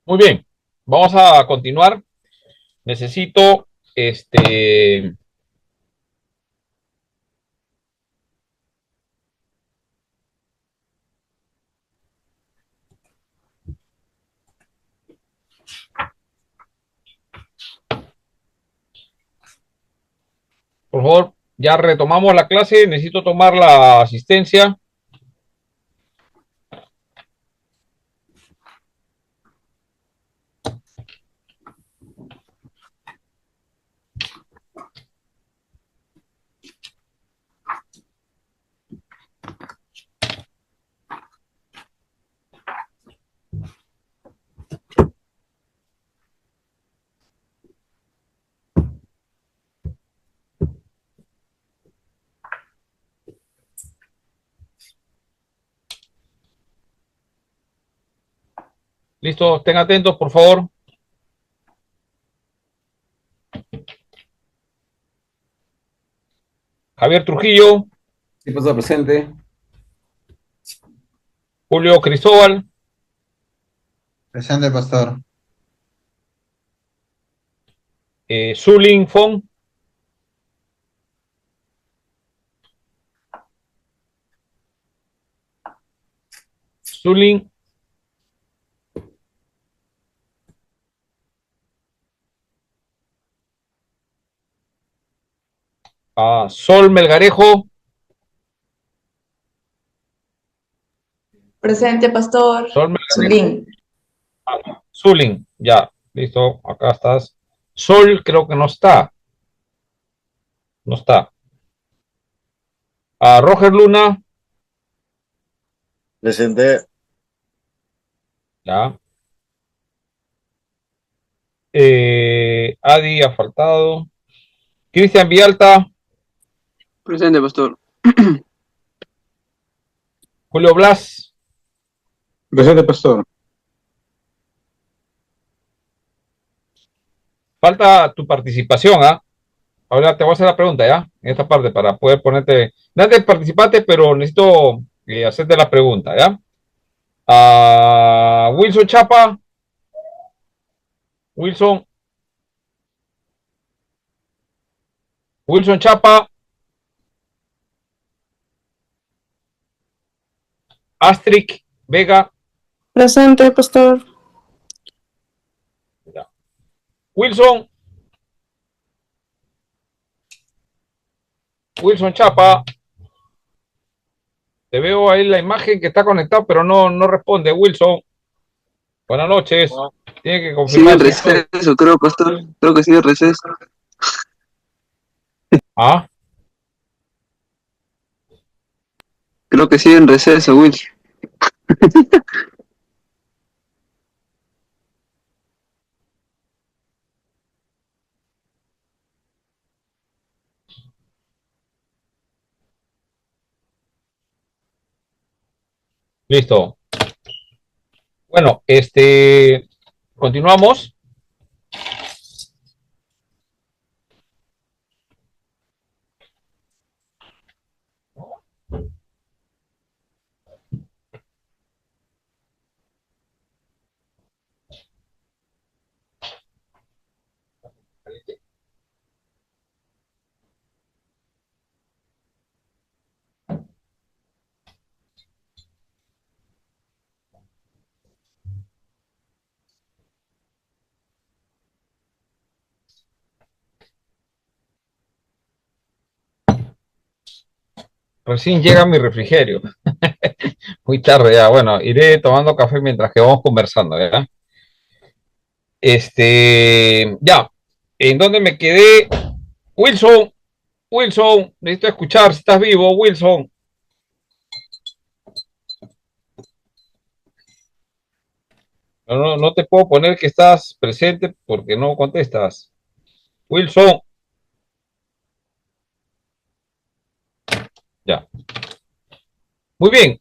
Muy bien, vamos a continuar. Necesito, por favor, ya retomamos la clase. Necesito tomar la asistencia. Listo, estén atentos, por favor. Javier Trujillo, Sí, pasó presente. Julio Cristóbal, Presente, pastor. Zulin Fong, Zulin, Sol Melgarejo, Presente, pastor. Sol Melgarejo, Zulín. Zulin, ya, listo, acá estás. Sol creo que no está, no está. Roger Luna, Presente. ya. Adi ha faltado. Cristian Vialta, Presente, pastor. Julio Blas, Presente, pastor. falta tu participación, ¿ah? Ahora te voy a hacer la pregunta, ¿ya? En esta parte, para poder ponerte. Antes participaste, pero necesito hacerte la pregunta, ¿ya? Wilson Chapa, Wilson, Wilson Chapa, Astrid Vega, Presente, pastor. ya. Wilson, Wilson Chapa, te veo ahí la imagen que está conectado, pero no responde. Wilson, buenas noches. Tiene que Sigue confirmar en si estoy. receso, creo, pastor. Creo que sigue en receso. Ah, Creo que sigue en receso, Will. listo. Bueno, continuamos. Recién llega mi refrigerio. Muy tarde ya. Bueno, iré tomando café mientras que vamos conversando, ¿ya? Ya. ¿En dónde me quedé? Wilson, Wilson, necesito escuchar si estás vivo, Wilson. No te puedo poner que estás presente porque no contestas. Wilson, ya. Muy bien.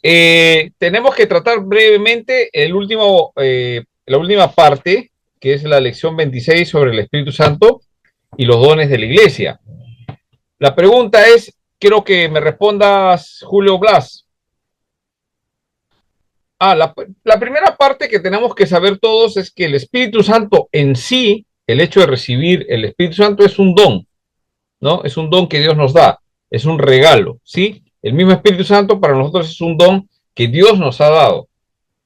Tenemos que tratar brevemente la última parte, que es la lección 26 sobre el Espíritu Santo y los dones de la iglesia. La pregunta es, quiero que me respondas, Julio Blas. La primera parte que tenemos que saber todos es que el Espíritu Santo en sí, el hecho de recibir el Espíritu Santo es un don, ¿no? Es un don que Dios nos da, es un regalo, ¿sí? El mismo Espíritu Santo para nosotros es un don que Dios nos ha dado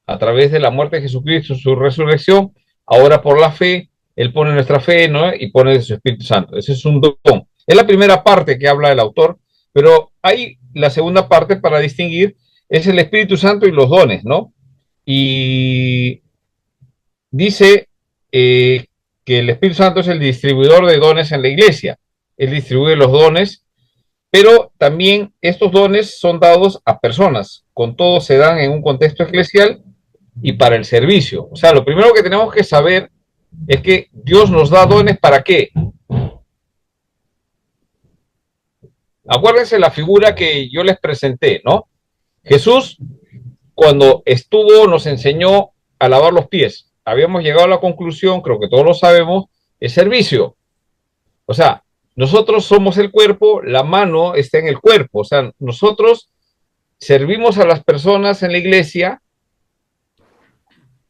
a través de la muerte de Jesucristo, su resurrección. Ahora por la fe, Él pone nuestra fe, ¿no? Y pone de su Espíritu Santo. Ese es un don. Es la primera parte que habla el autor, pero hay la segunda parte para distinguir, es el Espíritu Santo y los dones, ¿no? Y dice que el Espíritu Santo es el distribuidor de dones en la iglesia. Él distribuye los dones, pero también estos dones son dados a personas. Con todo se dan en un contexto eclesial y para el servicio. O sea, lo primero que tenemos que saber es que Dios nos da dones ¿para qué? Acuérdense la figura que yo les presenté, ¿no? Jesús, cuando estuvo, nos enseñó a lavar los pies. Habíamos llegado a la conclusión, creo que todos lo sabemos, es servicio. O sea, nosotros somos el cuerpo, la mano está en el cuerpo. O sea, nosotros servimos a las personas en la iglesia,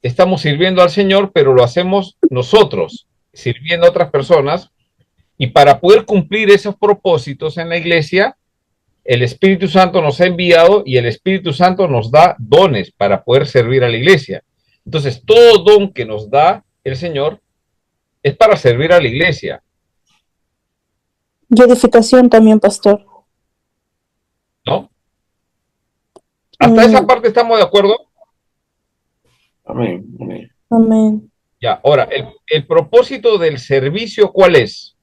estamos sirviendo al Señor, pero lo hacemos nosotros, sirviendo a otras personas. Y para poder cumplir esos propósitos en la iglesia, el Espíritu Santo nos ha enviado y el Espíritu Santo nos da dones para poder servir a la iglesia. Entonces, todo don que nos da el Señor es para servir a la iglesia. Y edificación también, pastor. ¿No? Hasta esa parte estamos de acuerdo. Amén, amén. Amén. Ya, ahora, el propósito del servicio, ¿cuál es?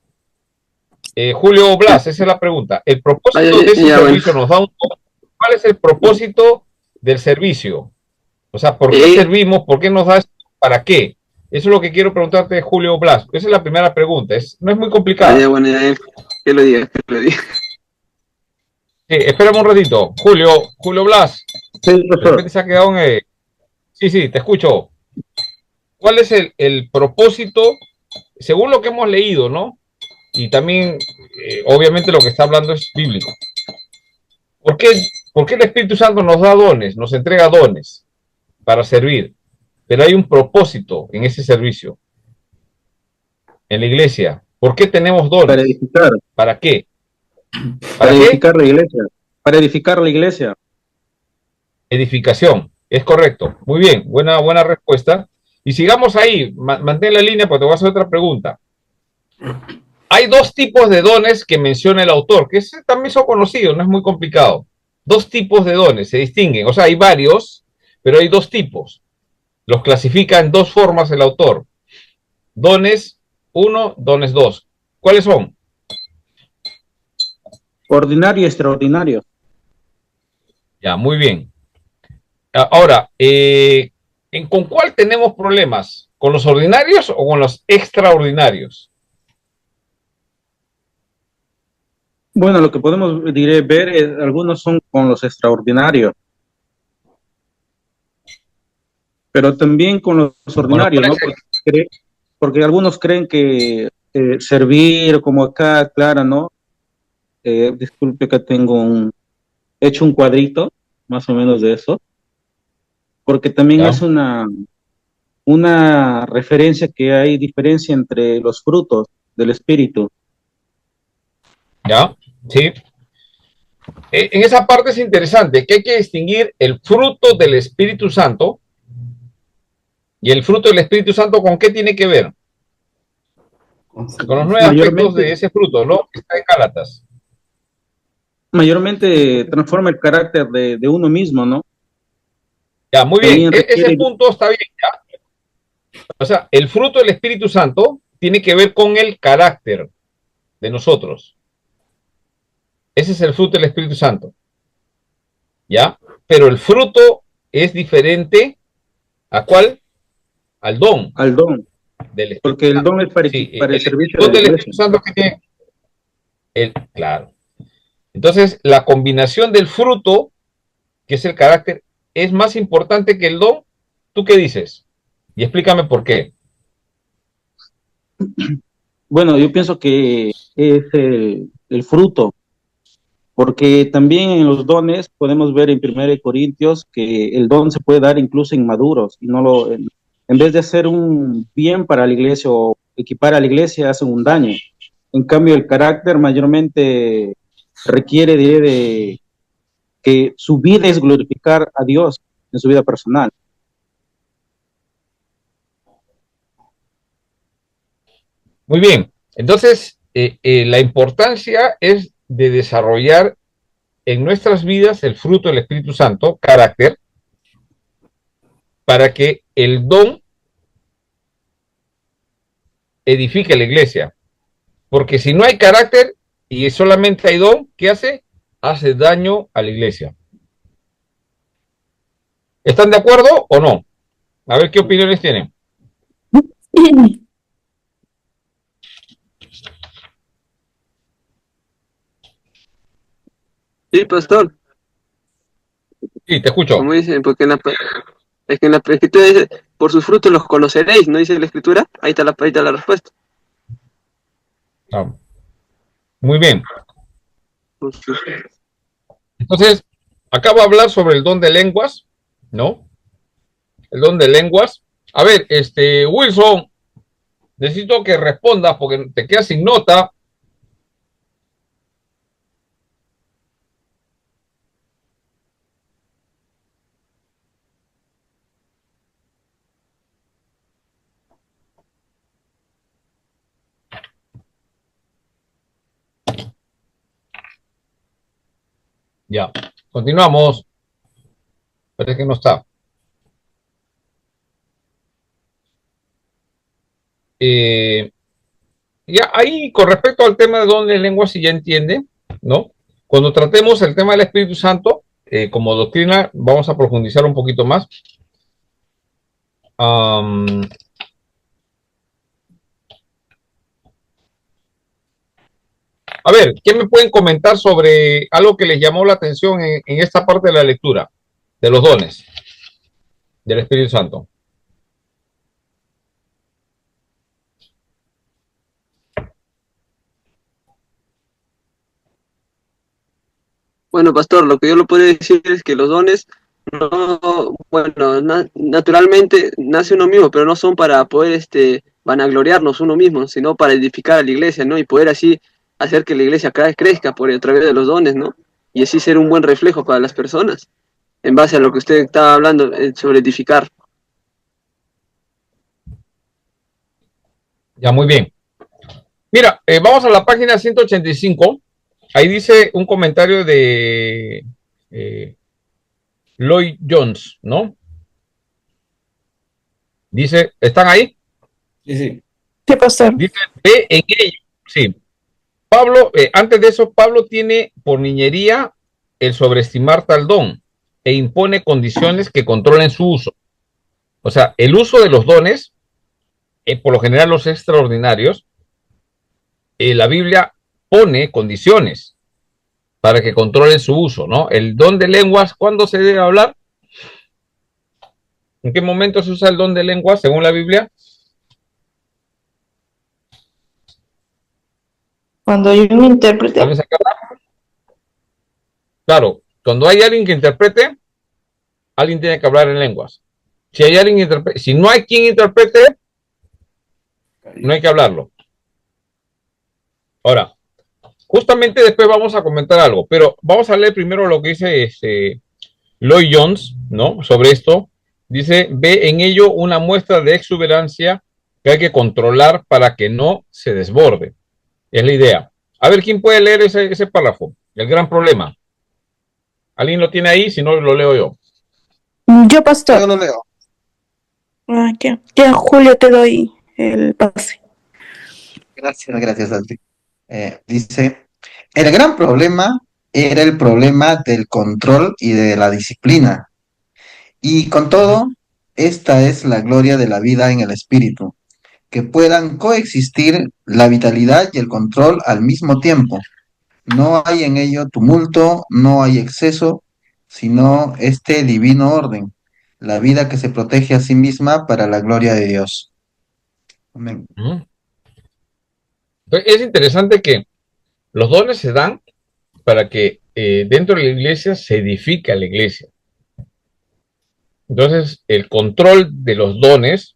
Julio Blas, esa es la pregunta. El propósito de ese servicio nos da un... ¿Cuál es el propósito del servicio? O sea, ¿por qué servimos? ¿Por qué nos da esto? ¿Para qué? Eso es lo que quiero preguntarte, Julio Blas. Esa es la primera pregunta. No es muy complicada. Bueno, que lo diga, que lo diga. Sí, espérame un ratito. Julio Blas. Sí, De repente se ha quedado en... Sí, te escucho. ¿Cuál es el propósito, según lo que hemos leído, ¿no? Y también, obviamente, lo que está hablando es bíblico. ¿Por qué el Espíritu Santo nos da dones, nos entrega dones para servir? Pero hay un propósito en ese servicio, en la iglesia. ¿Por qué tenemos dones? para edificar, ¿Para qué? para qué? edificar la iglesia, para edificar la iglesia. Edificación, es correcto. Muy bien, buena respuesta. Y sigamos ahí, mantén la línea porque te voy a hacer otra pregunta. Hay dos tipos de dones que menciona el autor, que también son conocidos, no es muy complicado. Dos tipos de dones, se distinguen. O sea, hay varios, pero hay dos tipos. Los clasifica en dos formas el autor. Dones 1, dones 2. ¿Cuáles son? Ordinario y extraordinario. Ya, muy bien. Ahora, ¿con cuál tenemos problemas? ¿Con los ordinarios o con los extraordinarios? Bueno, lo que podemos ver es, algunos son con los extraordinarios, pero también con los ordinarios, ¿no? Porque algunos creen que servir, como acá, Clara, ¿no? Disculpe que tengo hecho un cuadrito, más o menos de eso, porque también ¿Ya? es una referencia que hay diferencia entre los frutos del Espíritu. ¿Ya? Sí. En esa parte es interesante que hay que distinguir el fruto del Espíritu Santo y el fruto del Espíritu Santo, ¿con qué tiene que ver? Con los 9 aspectos de ese fruto, ¿no? Que está en Gálatas. Mayormente transforma el carácter de uno mismo, ¿no? Ya, muy bien. Requiere... Ese punto está bien, ¿ya? O sea, el fruto del Espíritu Santo tiene que ver con el carácter de nosotros. Ese es el fruto del Espíritu Santo. ¿Ya? Pero el fruto es diferente ¿a cuál? Al don. Al don. Del porque el don es para el servicio de la del Espíritu Santo que tiene. Claro. Entonces, la combinación del fruto, que es el carácter, es más importante que el don. ¿Tú qué dices? Y explícame por qué. Bueno, yo pienso que es el fruto, porque también en los dones podemos ver en 1 Corintios que el don se puede dar incluso inmaduros, y no en vez de hacer un bien para la iglesia o equipar a la iglesia, hacen un daño. En cambio, el carácter mayormente requiere de que su vida es glorificar a Dios en su vida personal. Muy bien. Entonces, la importancia es de desarrollar en nuestras vidas el fruto del Espíritu Santo, carácter, para que el don edifique la iglesia. Porque si no hay carácter y solamente hay don, ¿qué hace? Hace daño a la iglesia. ¿Están de acuerdo o no? A ver qué opiniones tienen. Sí, pastor, Sí, te escucho. como dicen, porque es que en la escritura dice, por sus frutos los conoceréis, ¿no dice la escritura? Ahí está la respuesta. Ah, muy bien. Por sus- Entonces, acá va a hablar sobre el don de lenguas, ¿no? El don de lenguas. A ver, Wilson, necesito que respondas porque te quedas sin nota. Ya, continuamos. Parece que no está. Eh, ya ahí, con respecto al tema de don de lenguas, si ya entiende, ¿no? Cuando tratemos el tema del Espíritu Santo, como doctrina, vamos a profundizar un poquito más. Um, a ver, ¿qué me pueden comentar sobre algo que les llamó la atención en esta parte de la lectura de los dones del Espíritu Santo? Bueno, pastor, lo que yo lo podría decir es que los dones no, bueno, naturalmente nace uno mismo, pero no son para poder vanagloriarnos uno mismo, sino para edificar a la iglesia, ¿no? Y poder así hacer que la iglesia cada vez crezca a través de los dones, ¿no? Y así ser un buen reflejo para las personas, en base a lo que usted estaba hablando sobre edificar. Ya, muy bien. Mira, vamos a la página 185. Ahí dice un comentario de Lloyd Jones, ¿no? Dice, ¿están ahí? Sí, sí. Sí, pastor. Dice, ve en ello. Sí. Pablo, antes de eso, Pablo tiene por niñería el sobreestimar tal don e impone condiciones que controlen su uso. O sea, el uso de los dones, por lo general los extraordinarios, la Biblia pone condiciones para que controlen su uso, ¿no? El don de lenguas, ¿cuándo se debe hablar? ¿En qué momento se usa el don de lenguas según la Biblia? Cuando hay un intérprete. ¿Alguien se acuerda? Claro, cuando hay alguien que interprete, alguien tiene que hablar en lenguas. Si hay alguien que interprete, si no hay quien interprete, no hay que hablarlo. Ahora, justamente después vamos a comentar algo, pero vamos a leer primero lo que dice Lloyd Jones, ¿no? Sobre esto. Dice, ve en ello una muestra de exuberancia que hay que controlar para que no se desborde. Es la idea. A ver, ¿quién puede leer ese párrafo? El gran problema. ¿Alguien lo tiene ahí? Si no, lo leo yo. Yo, Yo pastor. lo leo. Ah, ya, Julio, te doy el pase. Gracias, Santi. Dice, el gran problema era el problema del control y de la disciplina. Y con todo, esta es la gloria de la vida en el espíritu, que puedan coexistir la vitalidad y el control al mismo tiempo. No hay en ello tumulto, no hay exceso, sino este divino orden, la vida que se protege a sí misma para la gloria de Dios. Amén. Es interesante que los dones se dan para que dentro de la iglesia se edifique la iglesia. Entonces, el control de los dones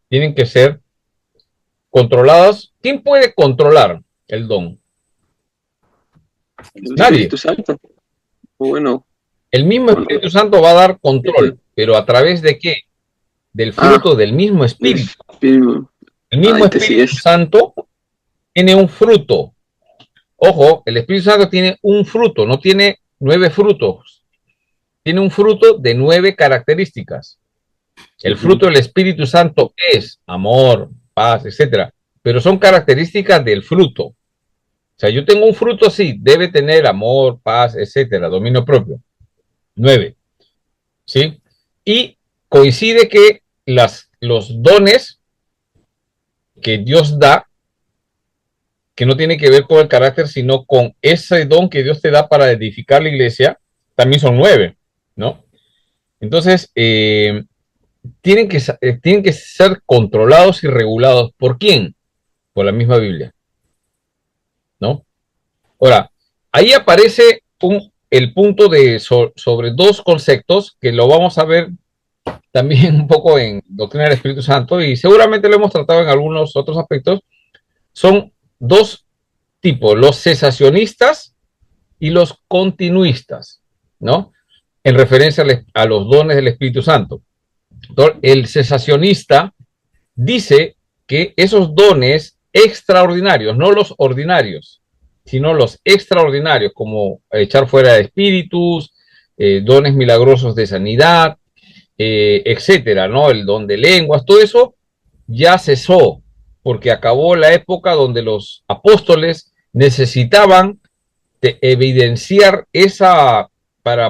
tienen que ser controlados. ¿Quién puede controlar el don? El Nadie. Espíritu Santo. Bueno, El mismo Espíritu Santo va a dar control, pero ¿a través de qué? Del fruto del mismo Espíritu. El mismo Espíritu Santo tiene un fruto. Ojo, el Espíritu Santo tiene un fruto, no tiene 9 frutos. Tiene un fruto de 9 características. El fruto del Espíritu Santo es amor, paz, etcétera, pero son características del fruto. O sea, yo tengo un fruto, sí, debe tener amor, paz, etcétera, dominio propio. 9. ¿Sí? Y coincide que los dones que Dios da, que no tiene que ver con el carácter, sino con ese don que Dios te da para edificar la iglesia, también son 9, ¿no? Entonces, tienen que ser controlados y regulados. ¿Por quién? Por la misma Biblia, ¿no? Ahora, ahí aparece el punto sobre 2 conceptos que lo vamos a ver también un poco en Doctrina del Espíritu Santo y seguramente lo hemos tratado en algunos otros aspectos. Son 2 tipos, los cesacionistas y los continuistas, ¿no? En referencia a los dones del Espíritu Santo. Entonces, el cesacionista dice que esos dones extraordinarios, no los ordinarios, sino los extraordinarios, como echar fuera de espíritus, dones milagrosos de sanidad, etcétera, ¿no? El don de lenguas, todo eso ya cesó, porque acabó la época donde los apóstoles necesitaban de evidenciar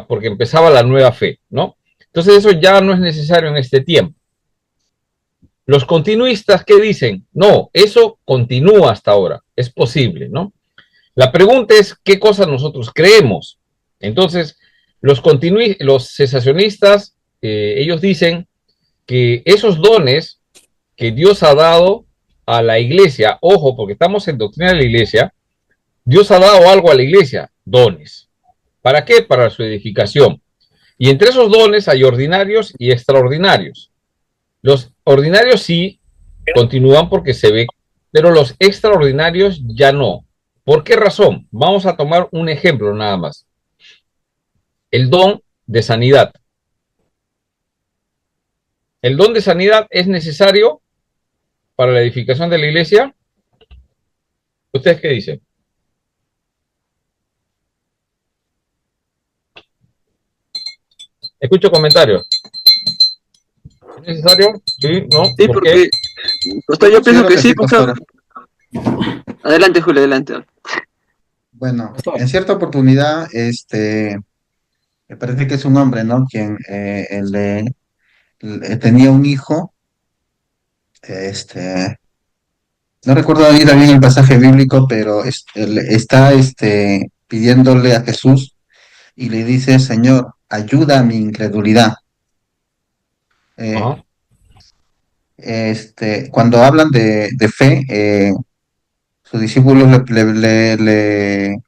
porque empezaba la nueva fe, ¿no? Entonces eso ya no es necesario en este tiempo. Los continuistas, ¿qué dicen? No, eso continúa hasta ahora, es posible, ¿no? La pregunta es, ¿qué cosas nosotros creemos? Entonces, los cesacionistas, ellos dicen que esos dones que Dios ha dado a la iglesia, ojo, porque estamos en doctrina de la iglesia, Dios ha dado algo a la iglesia, dones. ¿Para qué? Para su edificación. Y entre esos dones hay ordinarios y extraordinarios. Los ordinarios sí continúan porque se ve, pero los extraordinarios ya no. ¿Por qué razón? Vamos a tomar un ejemplo nada más. El don de sanidad. ¿El don de sanidad es necesario para la edificación de la iglesia? ¿Ustedes qué dicen? Escucho comentarios. ¿Es necesario? Sí, no. Sí, porque pastor, yo pienso que sí, pastor. Adelante, Julio, adelante. Bueno, en cierta oportunidad, me parece que es un hombre, ¿no? Quien tenía un hijo, no recuerdo ahí bien el pasaje bíblico, pero él está pidiéndole a Jesús y le dice, Señor, ayuda a mi incredulidad. Ajá. Cuando hablan de fe, sus discípulos le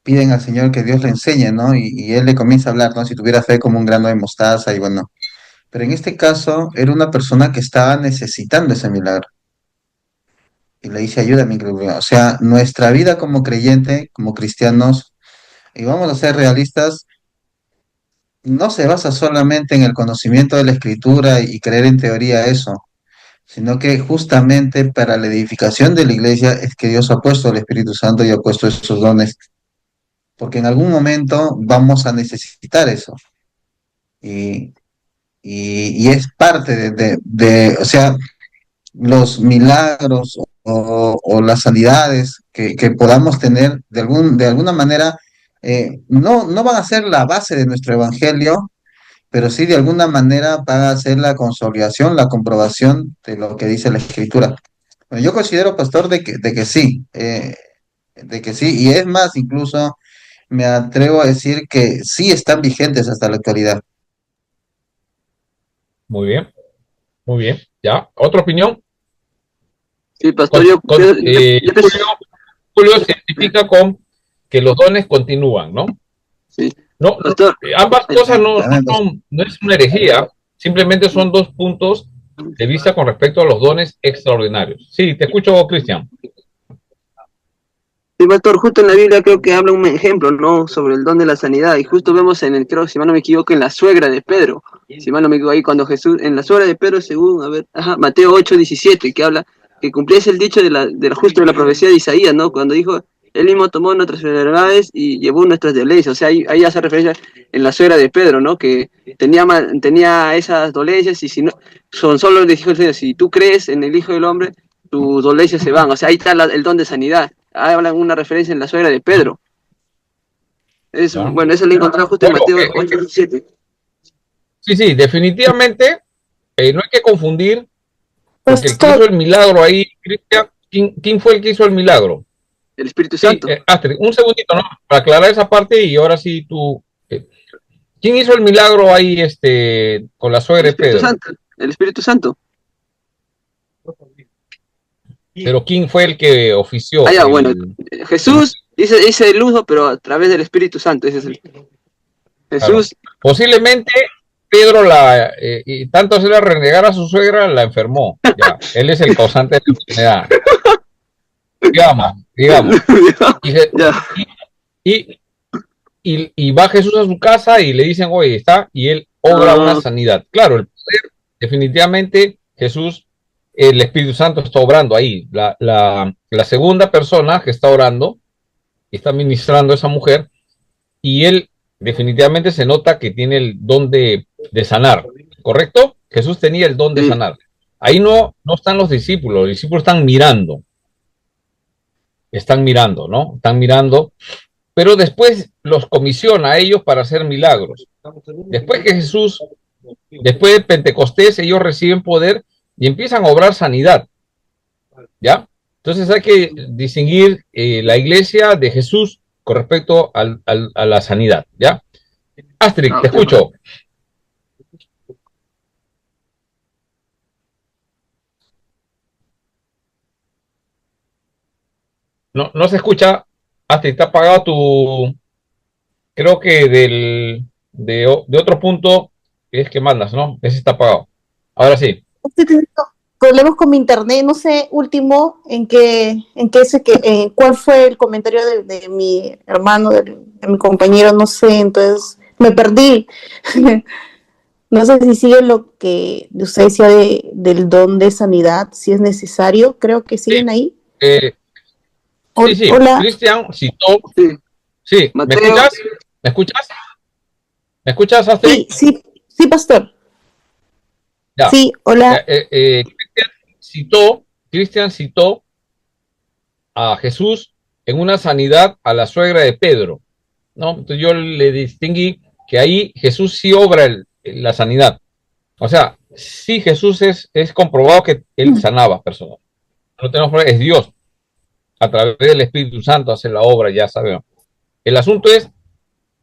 piden al Señor que Dios le enseñe, ¿no? Y él le comienza a hablar, ¿no? Si tuviera fe como un grano de mostaza y bueno. Pero en este caso era una persona que estaba necesitando ese milagro. Y le dice, ayúdame, incredulidad. O sea, nuestra vida como creyente, como cristianos, y vamos a ser realistas, no se basa solamente en el conocimiento de la escritura y creer en teoría eso, sino que justamente para la edificación de la iglesia es que Dios ha puesto el Espíritu Santo y ha puesto esos dones, porque en algún momento vamos a necesitar eso. Y, y es parte o sea, los milagros o las sanidades que podamos tener de alguna manera, no van a ser la base de nuestro evangelio, pero sí de alguna manera van a ser la consolidación, la comprobación de lo que dice la escritura. Bueno, yo considero, pastor, de que sí, y es más, incluso me atrevo a decir que sí están vigentes hasta la actualidad. Muy bien, muy bien. ¿Ya? ¿Otra opinión? Sí, pastor, yo pienso. Julio se identifica con que los dones continúan, ¿no? Sí. No, Pastor, ambas cosas no es una herejía, simplemente son dos puntos de vista con respecto a los dones extraordinarios. Sí, te escucho, Cristian. sí, pastor, justo en la Biblia creo que habla un ejemplo, ¿no? Sobre el don de la sanidad. Y justo vemos creo, si mal no me equivoco, en la suegra de Pedro. Si mal no me equivoco, ahí cuando Jesús, en la suegra de Pedro, según, a ver, Mateo 8:17, que habla, que cumpliese el dicho justo de la profecía de Isaías, ¿no? Cuando dijo, él mismo tomó nuestras enfermedades y llevó nuestras dolencias. O sea, ahí hace referencia en la suegra de Pedro, ¿no? Que tenía esas dolencias y si no, solo le dijo el Señor, si tú crees en el Hijo del Hombre, tus dolencias se van. O sea, ahí está el don de sanidad. Hablan una referencia en la suegra de Pedro. Bueno, eso lo encontramos justo en Mateo 8:17. Sí, definitivamente no hay que confundir, porque el que Pastor, hizo el milagro ahí, Cristian, ¿quién fue el que hizo el milagro? El Espíritu Sí, Santo. Astrid, un segundito, ¿no? Para aclarar esa parte y ahora sí tú. ¿Quién hizo el milagro ahí con la suegra de Pedro? El Espíritu Santo. Pero ¿quién fue el que ofició? Bueno, Jesús dice el uso, pero a través del Espíritu Santo. Ese es Jesús. Claro. Posiblemente Pedro y tanto hacerla renegar a su suegra, la enfermó. Ya, él es el causante de la enfermedad. Digamos. Y va Jesús a su casa y le dicen, oye, está, y él obra una sanidad. Claro, el poder, definitivamente, Jesús, el Espíritu Santo está obrando ahí. La segunda persona que está orando, está ministrando a esa mujer, y él definitivamente se nota que tiene el don de sanar, ¿correcto? Jesús tenía el don de sanar. Ahí no están los discípulos están mirando, ¿no? Están mirando, pero después los comisiona a ellos para hacer milagros. Después de Pentecostés, ellos reciben poder y empiezan a obrar sanidad, ¿ya? Entonces hay que distinguir la iglesia de Jesús con respecto a la sanidad, ¿ya? Astrid, te escucho. No se escucha. Astrid, está apagado creo que de otro punto es que mandas, ¿no? Ese está apagado. Ahora sí. estoy teniendo problemas con mi internet, no sé, último, cuál fue el comentario de mi hermano, de mi compañero, no sé, entonces me perdí. No sé si sigue lo que usted decía del don de sanidad, si es necesario, creo que siguen ahí. Sí. Hola. Cristian citó. Sí, ¿me Mateo. escuchas? ¿Me escuchas? ¿Me escuchas, Astrid? Sí, pastor. Ya. Sí, hola. Cristian citó a Jesús en una sanidad a la suegra de Pedro, ¿no? Entonces yo le distinguí que ahí Jesús sí obra la sanidad. O sea, sí Jesús es comprobado que él sanaba personas. No tenemos problema, es Dios. A través del Espíritu Santo hace la obra, ya sabemos. El asunto es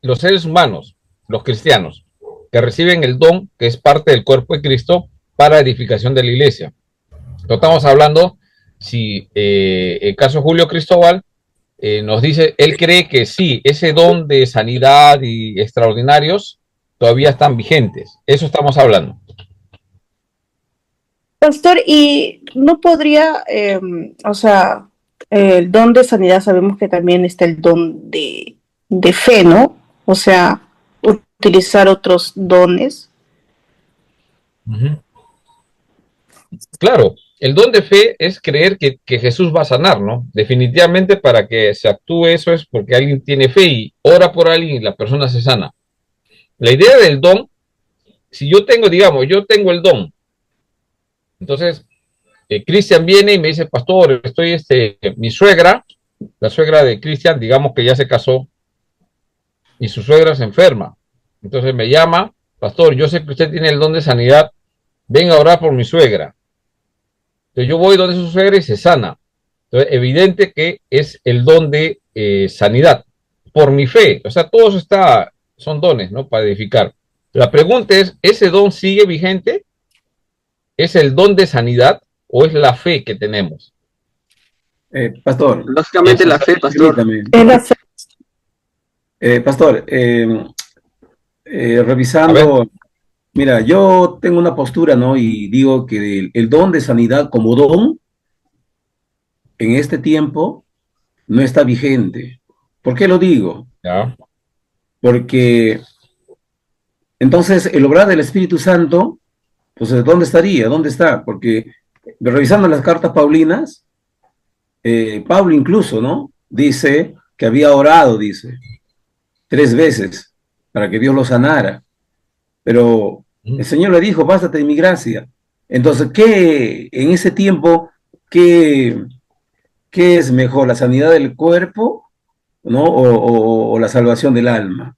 los seres humanos, los cristianos, que reciben el don, que es parte del cuerpo de Cristo, para edificación de la iglesia. No estamos hablando si el caso Julio Cristóbal nos dice, él cree que sí, ese don de sanidad y extraordinarios todavía están vigentes. Eso estamos hablando. Pastor, y no podría, el don de sanidad, sabemos que también está el don de fe, ¿no? O sea, utilizar otros dones. Claro, el don de fe es creer que Jesús va a sanar, ¿no? Definitivamente para que se actúe eso es porque alguien tiene fe y ora por alguien y la persona se sana. La idea del don, si yo tengo el don, entonces Cristian viene y me dice, pastor, estoy mi suegra, la suegra de Cristian, digamos que ya se casó y su suegra se enferma. Entonces me llama, pastor, yo sé que usted tiene el don de sanidad, venga a orar por mi suegra. Entonces yo voy donde su suegra y se sana. Entonces, evidente que es el don de sanidad, por mi fe. O sea, todos son dones, ¿no? Para edificar. La pregunta es, ¿ese don sigue vigente? ¿Es el don de sanidad o es la fe que tenemos? Pastor. Lógicamente la fe, pastor. Es la fe. Pastor, A ver, revisando, mira, yo tengo una postura, ¿no? Y digo que el don de sanidad como don en este tiempo no está vigente. ¿Por qué lo digo? ya. Porque entonces el obrar del Espíritu Santo, pues ¿dónde estaría? ¿Dónde está? Porque revisando las cartas paulinas, Pablo incluso, ¿no? Dice que había orado, dice, 3 veces para que Dios lo sanara. Pero el Señor le dijo, bástate de mi gracia. Entonces, ¿qué en ese tiempo, qué, qué es mejor, la sanidad del cuerpo, ¿no? O la salvación del alma?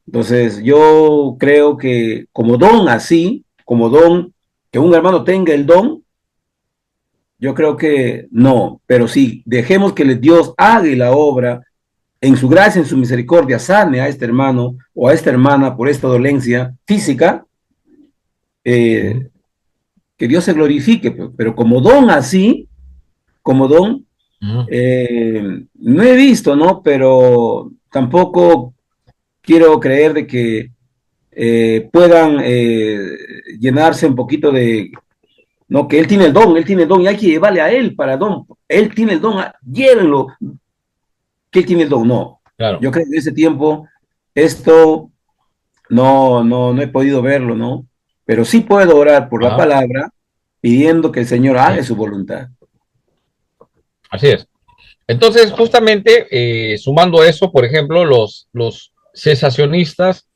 Entonces, yo creo que como don así, como don, que un hermano tenga el don, yo creo que no, pero sí, dejemos que Dios haga la obra en su gracia, en su misericordia, sane a este hermano o a esta hermana por esta dolencia física, eh, que Dios se glorifique, pero como don así, como don, no he visto, ¿no? Pero tampoco quiero creer de que puedan llenarse un poquito de, no, que él tiene el don y hay que llevarle a él para don, él tiene el don, llévenlo, que él tiene el don, no. Claro. Yo creo que en ese tiempo esto no he podido verlo, ¿no? Pero sí puedo orar por la Ajá, palabra pidiendo que el Señor haga sí, su voluntad. así es. Entonces, justamente, sumando a eso, por ejemplo, los cesacionistas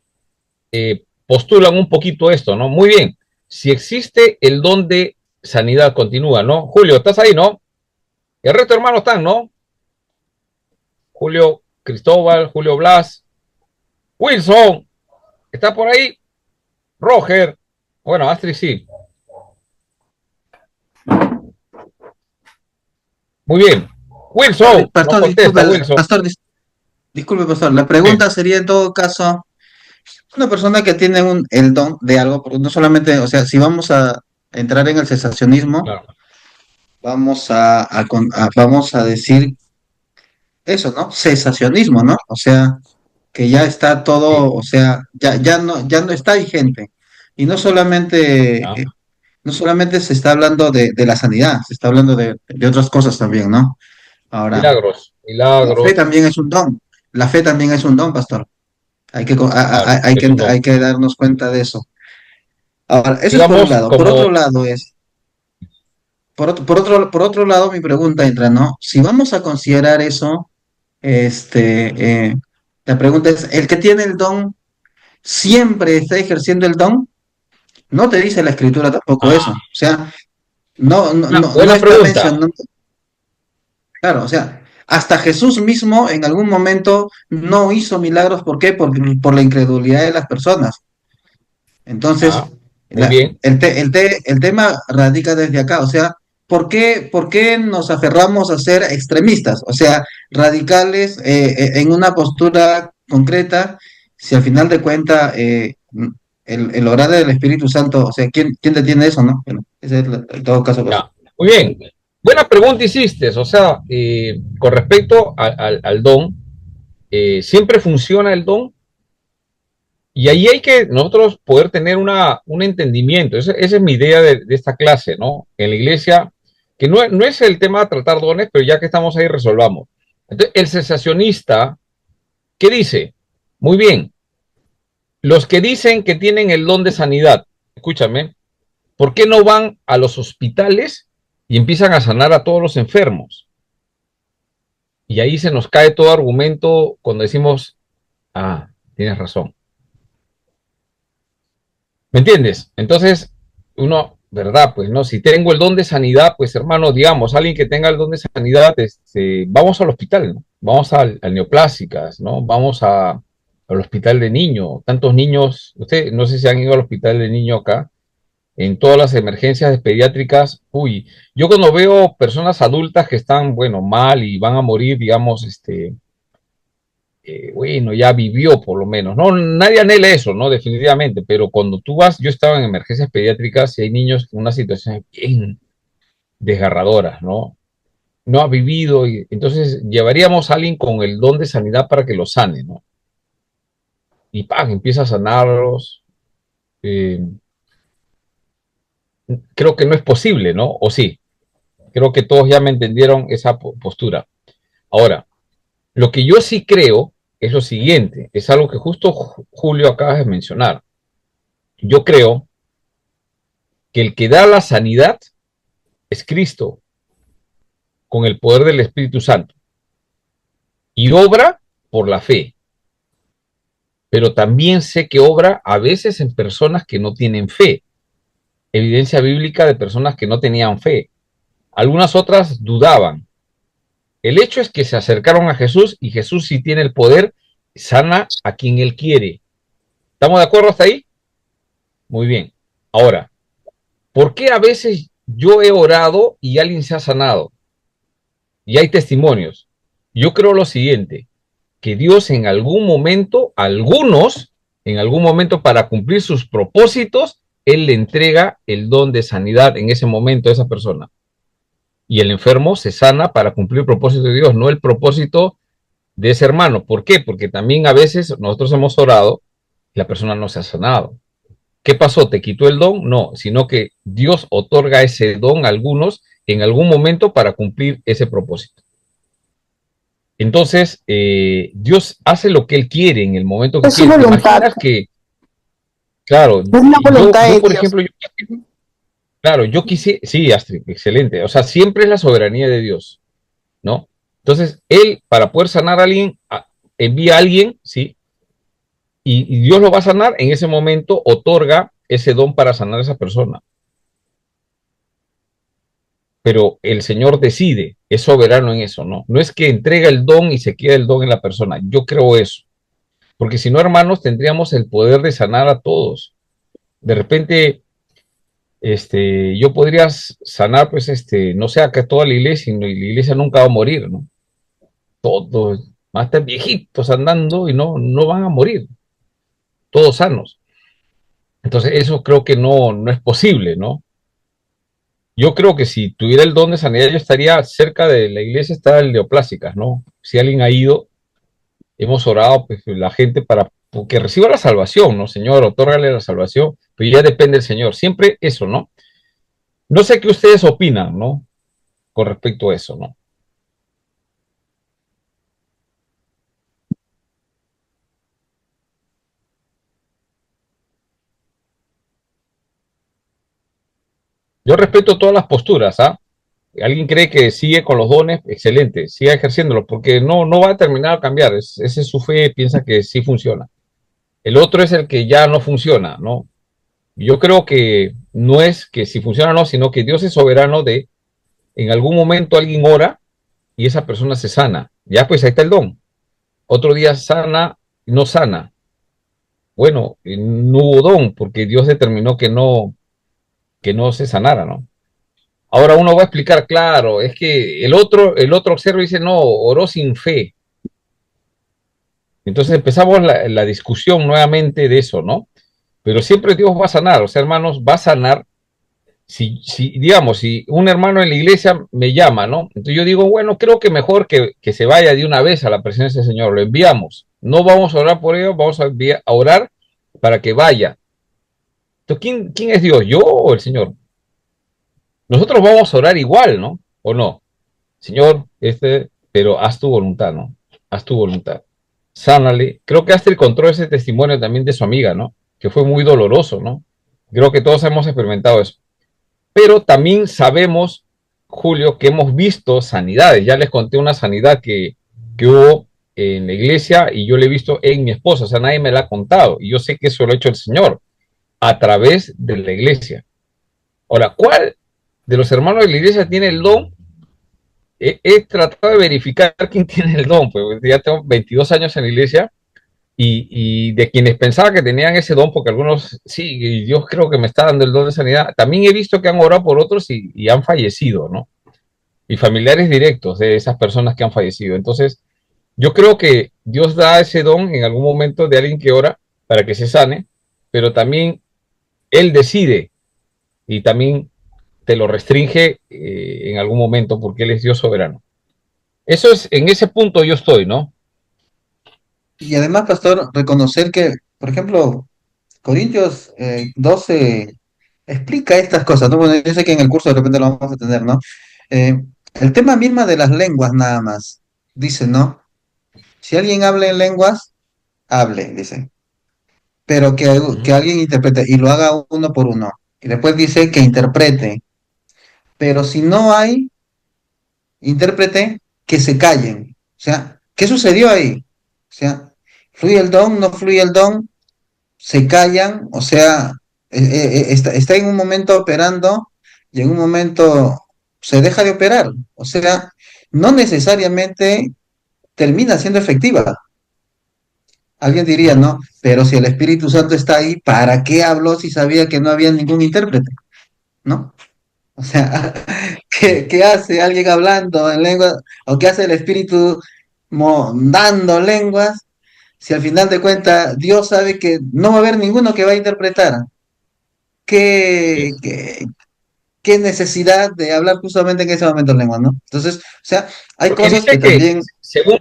postulan un poquito esto, ¿no? Muy bien, si existe el don de sanidad continúa, ¿no? Julio, ¿estás ahí, no? El resto de hermanos están, ¿no? Julio Cristóbal, Julio Blas, Wilson, ¿está por ahí? Roger, bueno, Astrid sí. Muy bien. Wilson, no Pastor, disculpe, contesta, Wilson. disculpe, pastor. La Sí, pregunta sería en todo caso, una persona que tiene el don de algo, porque no solamente, o sea, si vamos a entrar en el cesacionismo, claro. vamos vamos a decir eso, ¿no? Cesacionismo, ¿no? O sea, que ya está todo, Sí, o sea, ya no está vigente. Y ya. no solamente se está hablando de la sanidad, se está hablando de otras cosas también, ¿no? Ahora, Milagros, la fe milagros. también es un don. La fe también es un don, pastor. Claro, es un don. Hay que darnos cuenta de eso. Ahora, eso es por un Digamos, lado. Por como, otro lado por otro lado, mi pregunta entra, ¿no? Si vamos a considerar eso, la pregunta es, ¿el que tiene el don siempre está ejerciendo el don? No te dice la escritura tampoco eso. O sea, no buena está pregunta. mencionando, claro, o sea, hasta Jesús mismo en algún momento no hizo milagros. ¿Por qué? Por la incredulidad de las personas. Ah, Entonces, muy bien. el tema radica desde acá, o sea, por qué nos aferramos a ser extremistas? O sea, radicales en una postura concreta, si al final de cuentas el orar del Espíritu Santo, o sea, quién detiene eso, no? Bueno, ese es en todo caso, pues. Ya, muy bien. Buena pregunta hiciste. O sea, con respecto al don, siempre funciona el don. Y ahí hay que nosotros poder tener un entendimiento. Esa es mi idea de esta clase, ¿no? En la iglesia, que no es el tema de tratar dones, pero ya que estamos ahí, resolvamos. Entonces, el cesacionista, ¿qué dice? Muy bien, los que dicen que tienen el don de sanidad, escúchame, ¿por qué no van a los hospitales y empiezan a sanar a todos los enfermos? Y ahí se nos cae todo argumento cuando decimos, ah, tienes razón. ¿Me entiendes? Entonces, uno, ¿verdad? Pues no, si tengo el don de sanidad, pues hermano, digamos, alguien que tenga el don de sanidad, vamos al hospital, ¿no? Vamos al Neoplásicas, ¿no? Vamos al hospital de niños. Tantos niños, usted no sé si han ido al hospital de niño acá, en todas las emergencias pediátricas, uy, yo cuando veo personas adultas que están, bueno, mal y van a morir, digamos, bueno, ya vivió por lo menos, ¿no? Nadie anhela eso, ¿no? Definitivamente, pero cuando tú vas, yo estaba en emergencias pediátricas y hay niños en una situación bien desgarradora, ¿no? no ha vivido, y entonces llevaríamos a alguien con el don de sanidad para que lo sane, ¿no? Y ¡pam! Empieza a sanarlos. eh, Creo que no es posible, ¿no? O sí, creo que todos ya me entendieron esa postura. Ahora, lo que yo sí creo es lo siguiente, es algo que justo Julio acaba de mencionar. Yo creo que el que da la sanidad es Cristo, con el poder del Espíritu Santo, y obra por la fe, pero también sé que obra a veces en personas que no tienen fe, evidencia bíblica de personas que no tenían fe. Algunas otras dudaban. El hecho es que se acercaron a Jesús y Jesús, si tiene el poder, sana a quien él quiere. ¿Estamos de acuerdo hasta ahí? Muy bien. Ahora, ¿por qué a veces yo he orado y alguien se ha sanado? Y hay testimonios. Yo creo lo siguiente, que Dios en algún momento, en algún momento para cumplir sus propósitos, Él le entrega el don de sanidad en ese momento a esa persona. Y el enfermo se sana para cumplir el propósito de Dios, no el propósito de ese hermano. ¿Por qué? Porque también a veces nosotros hemos orado y la persona no se ha sanado. ¿Qué pasó? ¿Te quitó el don? No, sino que Dios otorga ese don a algunos en algún momento para cumplir ese propósito. Entonces, Dios hace lo que Él quiere en el momento que Es su quiere. ¿Te voluntad. imaginas que, claro, Es la voluntad de por Dios. ejemplo, claro, yo quise, sí, Astrid, excelente. O sea, siempre es la soberanía de Dios, ¿no? Entonces, Él, para poder sanar a alguien, envía a alguien, ¿sí? Y Dios lo va a sanar, en ese momento otorga ese don para sanar a esa persona. Pero el Señor decide, es soberano en eso, ¿no? No es que entrega el don y se queda el don en la persona. Yo creo eso. Porque si no, hermanos, tendríamos el poder de sanar a todos. De repente, yo podría sanar, pues, no sé, acá toda la iglesia, y la iglesia nunca va a morir, ¿no? Todos, van a estar viejitos andando y no van a morir, todos sanos. Entonces, eso creo que no es posible, ¿no? Yo creo que si tuviera el don de sanidad, yo estaría cerca de la iglesia, está el Neoplásicas, ¿no? Si alguien ha ido, hemos orado, pues, la gente para que reciba la salvación, ¿no? Señor, otórgale la salvación, pero ya depende del Señor. Siempre eso, ¿no? No sé qué ustedes opinan, ¿no? Con respecto a eso, ¿no? Yo respeto todas las posturas, ¿ah? Alguien cree que sigue con los dones, excelente, siga ejerciéndolos, porque no va a terminar a cambiar. Esa es su fe, piensa que sí funciona. El otro es el que ya no funciona, ¿no? Yo creo que no es que si funciona o no, sino que Dios es soberano de, en algún momento alguien ora y esa persona se sana. Ya, pues ahí está el don. Otro día sana, no sana. Bueno, no hubo don porque Dios determinó que no se sanara, ¿no? Ahora uno va a explicar, claro, es que el otro observa y dice, no, oró sin fe. Entonces empezamos la discusión nuevamente de eso, ¿no? Pero siempre Dios va a sanar, o sea, hermanos, va a sanar. Digamos, si un hermano en la iglesia me llama, ¿no? Entonces yo digo, bueno, creo que mejor que se vaya de una vez a la presencia del Señor, lo enviamos. No vamos a orar por ello, vamos a orar para que vaya. Entonces, ¿quién es Dios? ¿Yo o el Señor? Nosotros vamos a orar igual, ¿no? ¿O no? Señor, pero haz tu voluntad, ¿no? Haz tu voluntad. Sánale. Creo que Astrid encontró ese testimonio también de su amiga, ¿no? Que fue muy doloroso, ¿no? Creo que todos hemos experimentado eso. Pero también sabemos, Julio, que hemos visto sanidades. Ya les conté una sanidad que hubo en la iglesia y yo la he visto en mi esposa, o sea, nadie me la ha contado. Y yo sé que eso lo ha hecho el Señor a través de la iglesia. Ahora, ¿cuál de los hermanos de la iglesia tiene el don? He tratado de verificar quién tiene el don, pues ya tengo 22 años en la iglesia y de quienes pensaba que tenían ese don, porque algunos, sí, Dios creo que me está dando el don de sanidad, también he visto que han orado por otros y han fallecido, ¿no? Y familiares directos de esas personas que han fallecido. Entonces, yo creo que Dios da ese don en algún momento de alguien que ora para que se sane, pero también Él decide y también te lo restringe en algún momento porque Él es Dios soberano. Eso es, en ese punto yo estoy, ¿no? Y además, pastor, reconocer que, por ejemplo, Corintios 12 explica estas cosas, ¿no? Bueno, yo sé que en el curso de repente lo vamos a tener, ¿no? Eh, el tema mismo de las lenguas nada más. Dice, ¿no? Si alguien habla en lenguas, hable, dice. Pero que Ujú. alguien interprete y lo haga uno por uno. Y después dice que interprete. Pero si no hay intérprete, que se callen. O sea, ¿qué sucedió ahí? O sea, ¿fluye el don? ¿No fluye el don? ¿Se callan? O sea, está en un momento operando y en un momento se deja de operar. O sea, no necesariamente termina siendo efectiva. Alguien diría, Ujú. no, pero si el Espíritu Santo está ahí, ¿para qué habló si sabía que no había ningún intérprete? ¿No? O sea, ¿qué hace alguien hablando en lengua? ¿O qué hace el Espíritu dando lenguas? Si al final de cuentas Dios sabe que no va a haber ninguno que va a interpretar. Sí. ¿Qué, qué, qué necesidad de hablar justamente en ese momento en lengua, ¿no? Entonces, o sea, hay Porque cosas que dice que, también, según,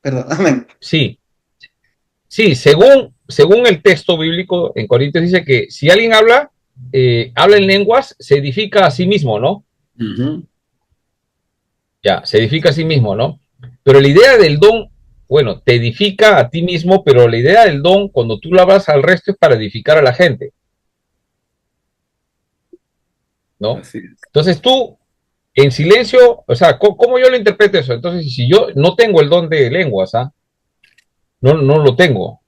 perdón, amén. sí, sí, según el texto bíblico en Corintios dice que si alguien habla, habla en lenguas, se edifica a sí mismo, ¿no? Ujú. Ya, se edifica a sí mismo, ¿no? Pero la idea del don, bueno, te edifica a ti mismo, pero la idea del don, cuando tú lo hablas al resto, es para edificar a la gente, ¿no? Así es. Entonces tú, en silencio, o sea, ¿cómo yo lo interpreto eso? Entonces, si yo no tengo el don de lenguas, ¿ah? No lo tengo.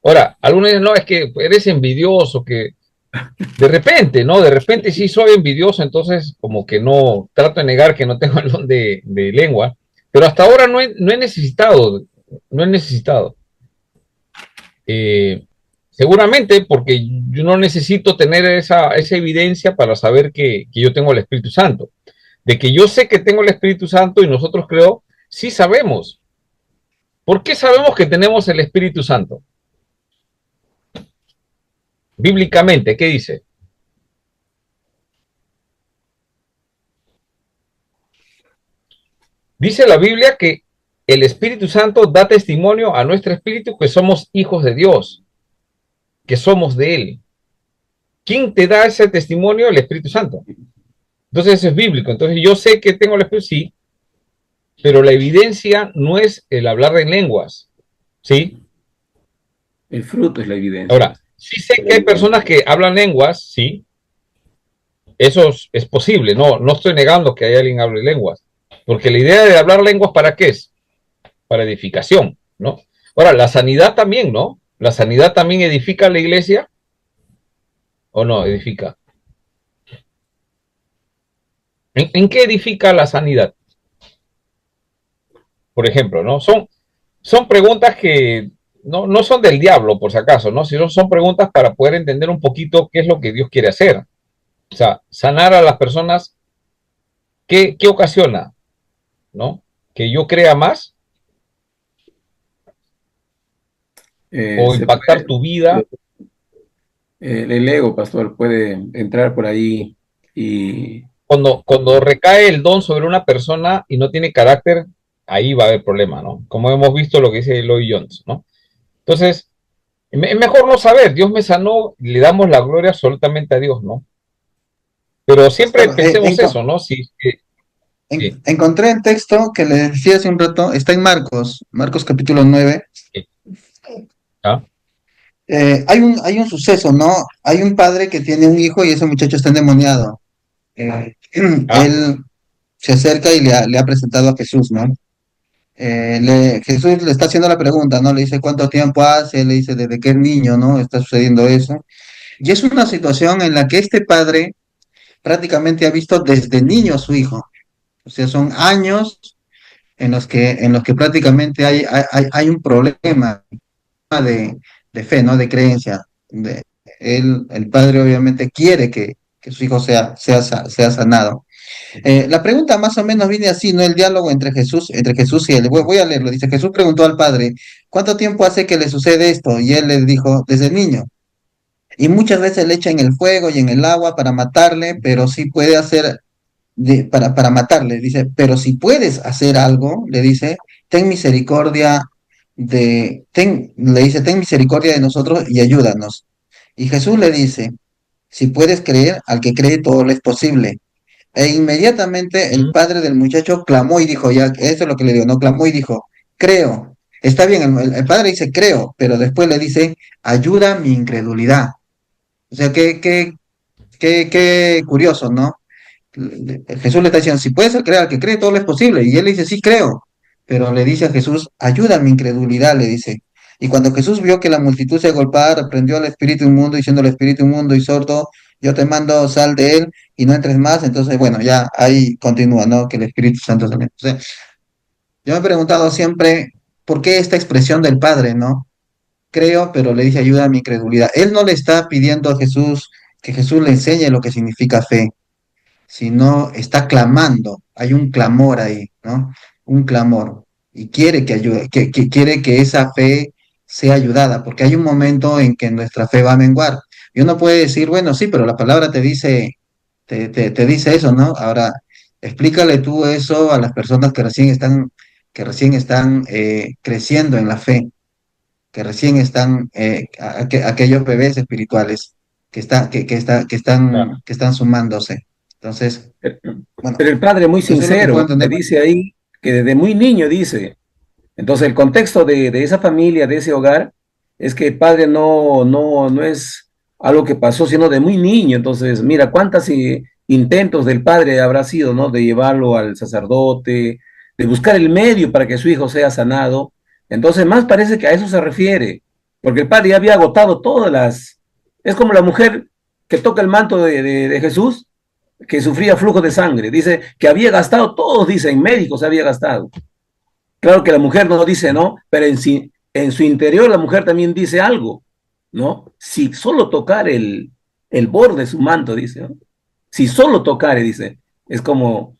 Ahora, algunos dicen, no, es que eres envidioso, que de repente, ¿no? De repente sí soy envidioso, entonces como que no, trato de negar que no tengo el don de lengua, pero hasta ahora no he necesitado, no he necesitado. Eh, seguramente porque yo no necesito tener esa evidencia para saber que yo tengo el Espíritu Santo. De que yo sé que tengo el Espíritu Santo y nosotros creo, sí sabemos. ¿Por qué sabemos que tenemos el Espíritu Santo? Bíblicamente, ¿qué dice? Dice la Biblia que el Espíritu Santo da testimonio a nuestro espíritu que somos hijos de Dios, que somos de Él. ¿Quién te da ese testimonio? El Espíritu Santo. Entonces eso es bíblico. Entonces yo sé que tengo el Espíritu, sí, pero la evidencia no es el hablar en lenguas, ¿sí? El fruto es la evidencia. Ahora, sí sé que hay personas que hablan lenguas, sí, eso es posible, no estoy negando que hay alguien que hable lenguas, porque la idea de hablar lenguas, ¿para qué es? Para edificación, ¿no? Ahora, la sanidad también, ¿no? La sanidad también edifica la iglesia, ¿o no edifica? ¿En qué edifica la sanidad? Por ejemplo, ¿no? Son preguntas que no son del diablo, por si acaso, ¿no? Sino son preguntas para poder entender un poquito qué es lo que Dios quiere hacer. O sea, sanar a las personas, ¿qué ocasiona? ¿No? Que yo crea más o Se impactar puede, tu vida. el ego, pastor, puede entrar por ahí y Cuando recae el don sobre una persona y no tiene carácter, ahí va a haber problema, ¿no? Como hemos visto lo que dice Lloyd Jones, ¿no? Entonces, es mejor no saber, Dios me sanó, le damos la gloria absolutamente a Dios, ¿no? Pero siempre Pastor, pensemos eso, ¿no? Sí, sí, encontré el texto que le decía hace un rato, está en Marcos, Marcos capítulo 9. sí. ¿Ah? Hay un suceso, ¿no? Hay un padre que tiene un hijo y ese muchacho está endemoniado. Ah, Él se acerca y le ha presentado a Jesús, ¿no? Jesús le está haciendo la pregunta, ¿no? Le dice cuánto tiempo hace, le dice desde qué es niño, ¿no? Está sucediendo eso. Y es una situación en la que este padre prácticamente ha visto desde niño a su hijo. O sea, son años en los que prácticamente hay un problema de, de fe, ¿no? De creencia. El padre obviamente quiere que su hijo sea sanado. La pregunta más o menos viene así, ¿no? El diálogo entre Jesús y él. Voy a leerlo. Dice, Jesús preguntó al padre, ¿cuánto tiempo hace que le sucede esto? Y él le dijo, desde niño. Y muchas veces le echa en el fuego y en el agua para matarle, pero sí puede hacer, para matarle, dice, pero si puedes hacer algo, le dice, ten misericordia le dice, ten misericordia de nosotros y ayúdanos. Y Jesús le dice, si puedes creer, al que cree todo le es posible. E inmediatamente el Mm. padre del muchacho clamó y dijo, ya, eso es lo que le digo, no, clamó y dijo, creo. Está bien, el padre dice, creo, pero después le dice, ayuda mi incredulidad. O sea, qué curioso, ¿no? Jesús le está diciendo, si puedes creer, al que cree, todo le es posible. Y él le dice, sí creo. Pero le dice a Jesús, ayuda a mi incredulidad, le dice. Y cuando Jesús vio que la multitud se agolpaba, reprendió al espíritu inmundo, diciendo al espíritu inmundo y sordo, yo te mando, sal de él y no entres más. Entonces, bueno, ya ahí continúa, ¿no? Que el Espíritu Santo sale. O sea, yo me he preguntado siempre, ¿por qué esta expresión del Padre, ¿no? Creo, pero le dice, ayuda a mi incredulidad. Él no le está pidiendo a Jesús que Jesús le enseñe lo que significa fe, sino está clamando, hay un clamor ahí, ¿no? Un clamor. Y quiere que ayude, que quiere que esa fe sea ayudada, porque hay un momento en que nuestra fe va a menguar. Y uno puede decir, bueno, sí, pero la palabra te dice, te dice eso, ¿no? Ahora, explícale tú eso a las personas que recién están creciendo en la fe, que recién están, aquellos bebés espirituales Claro. que están sumándose. Entonces, Pero bueno, el padre muy eso es lo que puedo sincero, entender. le dice ahí que desde muy niño dice. Entonces el contexto de esa familia, de ese hogar, es que el padre no es algo que pasó, sino de muy niño. Entonces, mira, cuántos intentos del padre habrá sido, ¿no? De llevarlo al sacerdote, de buscar el medio para que su hijo sea sanado. Entonces, más parece que a eso se refiere, porque el padre ya había agotado todas las... Es como la mujer que toca el manto de Jesús, que sufría flujo de sangre. Dice que había gastado, todos dicen, médicos había gastado. Claro que la mujer no dice no, pero en su interior la mujer también dice algo, ¿no? Si solo tocar el borde de su manto, dice, ¿no? Si solo tocare, dice, es como,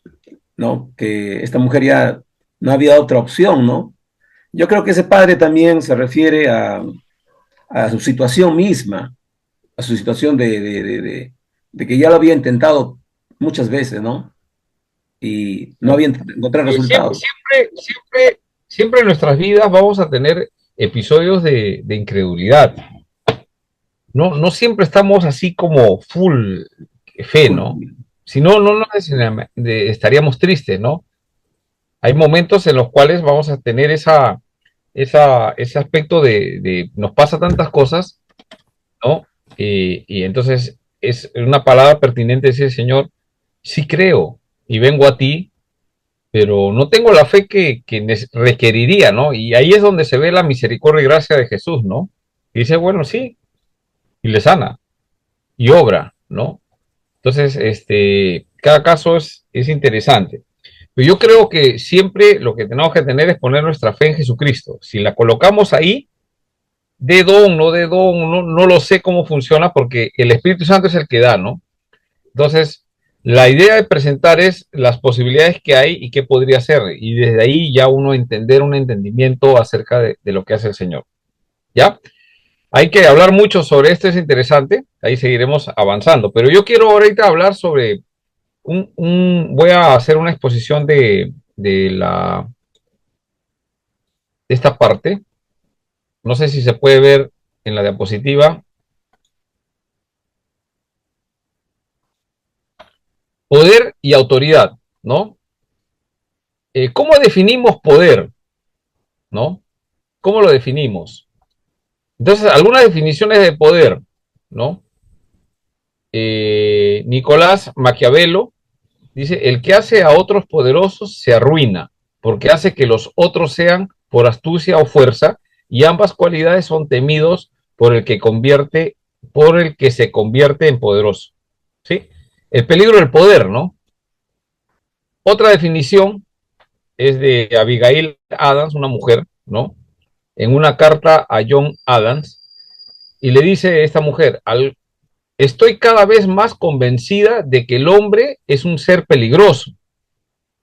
¿no? Que esta mujer ya no había otra opción, ¿no? Yo creo que ese padre también se refiere a su situación misma, a su situación de que ya lo había intentado muchas veces, ¿no? Y no había encontrado Siempre, resultados. siempre en nuestras vidas vamos a tener episodios de incredulidad. No, no siempre estamos así como full fe, ¿no? Si no, no estaríamos tristes, ¿no? Hay momentos en los cuales vamos a tener ese aspecto de nos pasa tantas cosas, ¿no? Y entonces es una palabra pertinente decir, Señor, sí creo y vengo a ti, pero no tengo la fe que requeriría, ¿no? Y ahí es donde se ve la misericordia y gracia de Jesús, ¿no? Y dice, bueno, sí, y le sana, y obra, ¿no? Entonces, cada caso es interesante. Pero yo creo que siempre lo que tenemos que tener es poner nuestra fe en Jesucristo. Si la colocamos ahí, de don, no lo sé cómo funciona porque el Espíritu Santo es el que da, ¿no? Entonces, la idea de presentar es las posibilidades que hay y qué podría ser. Y desde ahí ya uno entender un entendimiento acerca de lo que hace el Señor. ¿Ya? Hay que hablar mucho sobre esto, es interesante. Ahí seguiremos avanzando. Pero yo quiero ahorita hablar sobre voy a hacer una exposición de esta parte. No sé si se puede ver en la diapositiva. Poder y autoridad, ¿no? ¿Cómo definimos poder, no? ¿Cómo lo definimos? Entonces, algunas definiciones de poder, ¿no? Nicolás Maquiavelo dice, el que hace a otros poderosos se arruina, porque hace que los otros sean por astucia o fuerza, y ambas cualidades son temidos por el que se convierte en poderoso. ¿Sí? El peligro del poder, ¿no? Otra definición es de Abigail Adams, una mujer, ¿no? En una carta a John Adams, y le dice esta mujer, estoy cada vez más convencida de que el hombre es un ser peligroso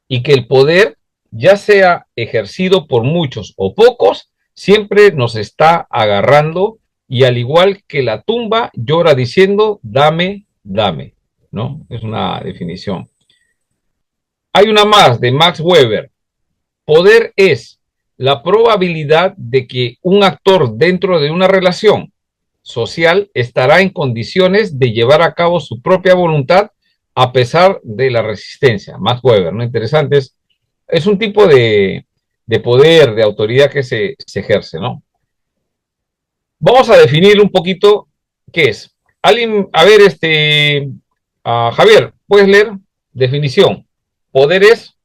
y que el poder, ya sea ejercido por muchos o pocos, siempre nos está agarrando y al igual que la tumba llora diciendo, dame, dame, ¿no? Es una definición. Hay una más de Max Weber. Poder es la probabilidad de que un actor dentro de una relación social estará en condiciones de llevar a cabo su propia voluntad a pesar de la resistencia. Max Weber, ¿no? Interesante. Es un tipo de poder, de autoridad que se ejerce, ¿no? Vamos a definir un poquito qué es. Alguien, a ver, Javier, ¿puedes leer? Definición. Poder es.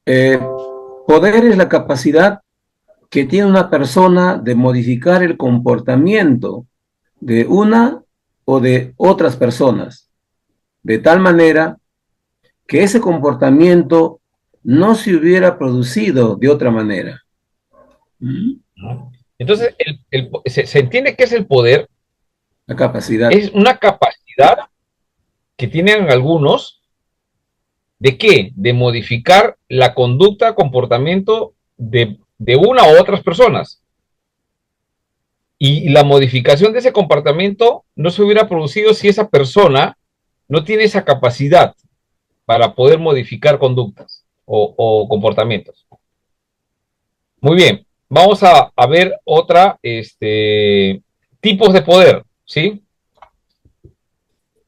Eh, Poder es la capacidad que tiene una persona de modificar el comportamiento de una o de otras personas, de tal manera que ese comportamiento no se hubiera producido de otra manera. ¿Mm? Entonces, se entiende que es el poder. La capacidad. Es una capacidad que tienen algunos. ¿De qué? De modificar la conducta, comportamiento de una u otras personas. Y la modificación de ese comportamiento no se hubiera producido si esa persona no tiene esa capacidad para poder modificar conductas o comportamientos. Muy bien, vamos a ver otra, tipos de poder, ¿sí?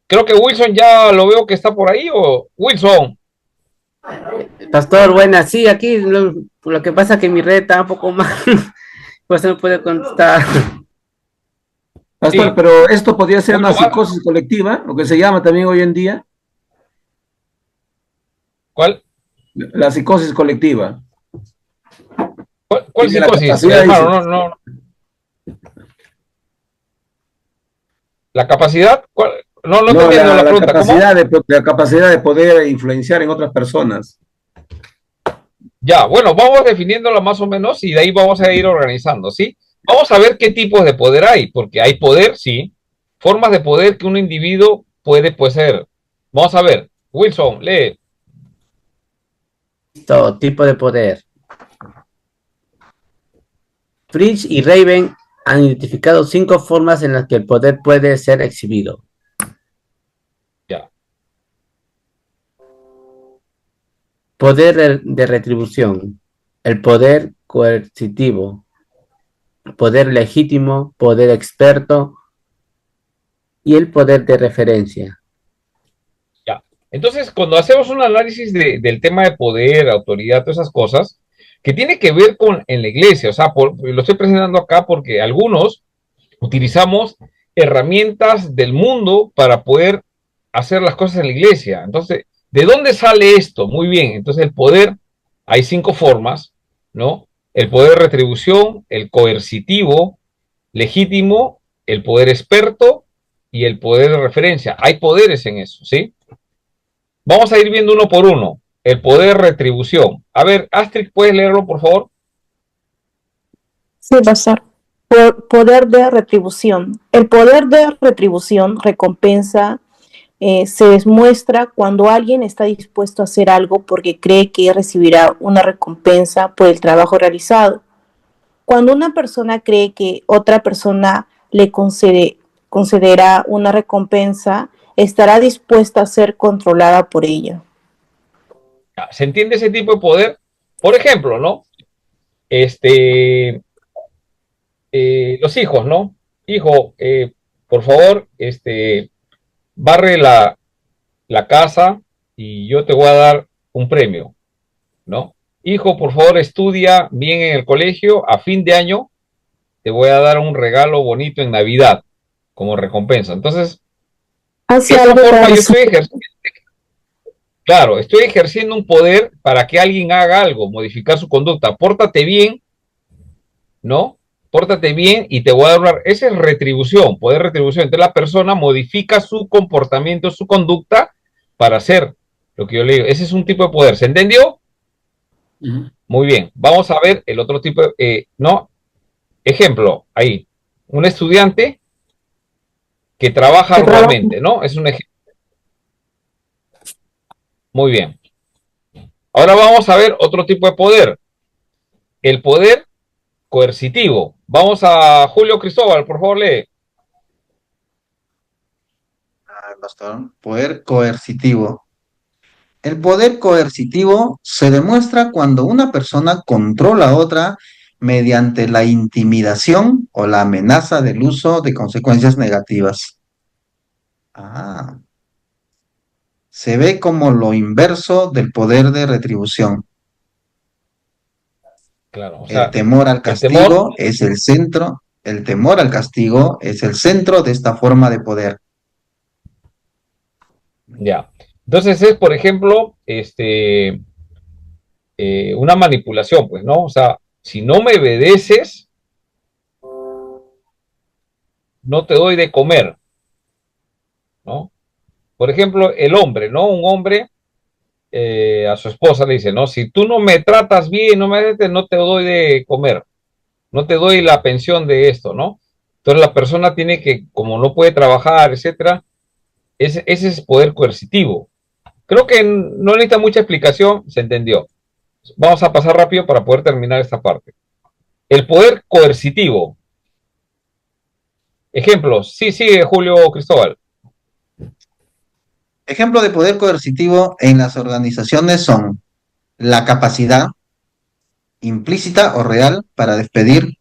Creo que Wilson ya lo veo que está por ahí, o Wilson. Pastor, buenas, sí, aquí lo que pasa es que mi red está un poco mal, pues no puede contestar. Pastor, Sí. pero esto podría ser una Mucho más. psicosis colectiva, lo que se llama también hoy en día, ¿Cuál la psicosis colectiva. Tiene la psicosis, capacidad, hermano? dice. No. ¿La capacidad? ¿Cuál? No No, entendiendo la la pregunta. ¿Cómo? la capacidad de poder influenciar en otras personas. Ya, bueno, vamos definiéndola más o menos y de ahí vamos a ir organizando, ¿sí? Vamos a ver qué tipos de poder hay, porque hay poder, sí, formas de poder que un individuo puede poseer. Vamos a ver, Wilson, lee. Todo tipo de poder. Fritz y Raven han identificado 5 formas en las que el poder puede ser exhibido. Ya, Poder de retribución, el poder coercitivo, poder legítimo, poder experto y el poder de referencia. ya. Entonces, cuando hacemos un análisis del tema de poder, autoridad, todas esas cosas, que tiene que ver con en la iglesia, o sea, lo estoy presentando acá porque algunos utilizamos herramientas del mundo para poder hacer las cosas en la iglesia. Entonces, ¿de dónde sale esto? Muy bien, entonces el poder, hay 5 formas, ¿no? El poder de retribución, el coercitivo, legítimo, el poder experto y el poder de referencia. Hay poderes en eso, ¿sí? Vamos a ir viendo uno por uno. El poder de retribución. A ver, Astrid, ¿puedes leerlo, por favor? Sí, pastor. Poder de retribución. El poder de retribución, recompensa, se demuestra cuando alguien está dispuesto a hacer algo porque cree que recibirá una recompensa por el trabajo realizado. Cuando una persona cree que otra persona le concederá una recompensa, estará dispuesta a ser controlada por ella. ¿Se entiende ese tipo de poder? Por ejemplo, ¿no? Los hijos, ¿no? Hijo, por favor, barre la casa y yo te voy a dar un premio, ¿no? Hijo, por favor, estudia bien en el colegio, a fin de año te voy a dar un regalo bonito en Navidad como recompensa. Entonces, Hace esa algo forma para yo recibir. estoy ejerciendo, claro, estoy ejerciendo un poder para que alguien haga algo, modificar su conducta. Pórtate bien, ¿no? Pórtate bien y te voy a dar una... Esa es retribución, poder retribución. Entonces la persona modifica su comportamiento, su conducta para hacer lo que yo le digo. Ese es un tipo de poder. ¿Se entendió? Uh-huh. Muy bien. Vamos a ver el otro tipo de... ¿no? Ejemplo, ahí. Un estudiante que trabaja arduamente, ¿no? Es un ejemplo. Muy bien. Ahora vamos a ver otro tipo de poder. El poder coercitivo. Vamos a Julio Cristóbal, por favor, lee. Pastor, poder coercitivo. El poder coercitivo se demuestra cuando una persona controla a otra mediante la intimidación o la amenaza del uso de consecuencias negativas. Ah, se ve como lo inverso del poder de retribución. Claro, o El sea, temor al el temor, castigo es el centro, el temor al castigo es el centro de esta forma de poder. ya. Entonces es, por ejemplo, una manipulación, pues, ¿no? O sea, si no me obedeces, no te doy de comer, ¿no? Por ejemplo, el hombre, ¿no? Un hombre a su esposa le dice, ¿no? Si tú no me tratas bien, no te doy de comer, no te doy la pensión de esto, ¿no? Entonces la persona tiene que, como no puede trabajar, etcétera, ese es poder coercitivo. Creo que no necesita mucha explicación, se entendió. Vamos a pasar rápido para poder terminar esta parte. El poder coercitivo. Ejemplos. Sí, sigue Julio Cristóbal. Ejemplo de poder coercitivo en las organizaciones son la capacidad implícita o real para despedir,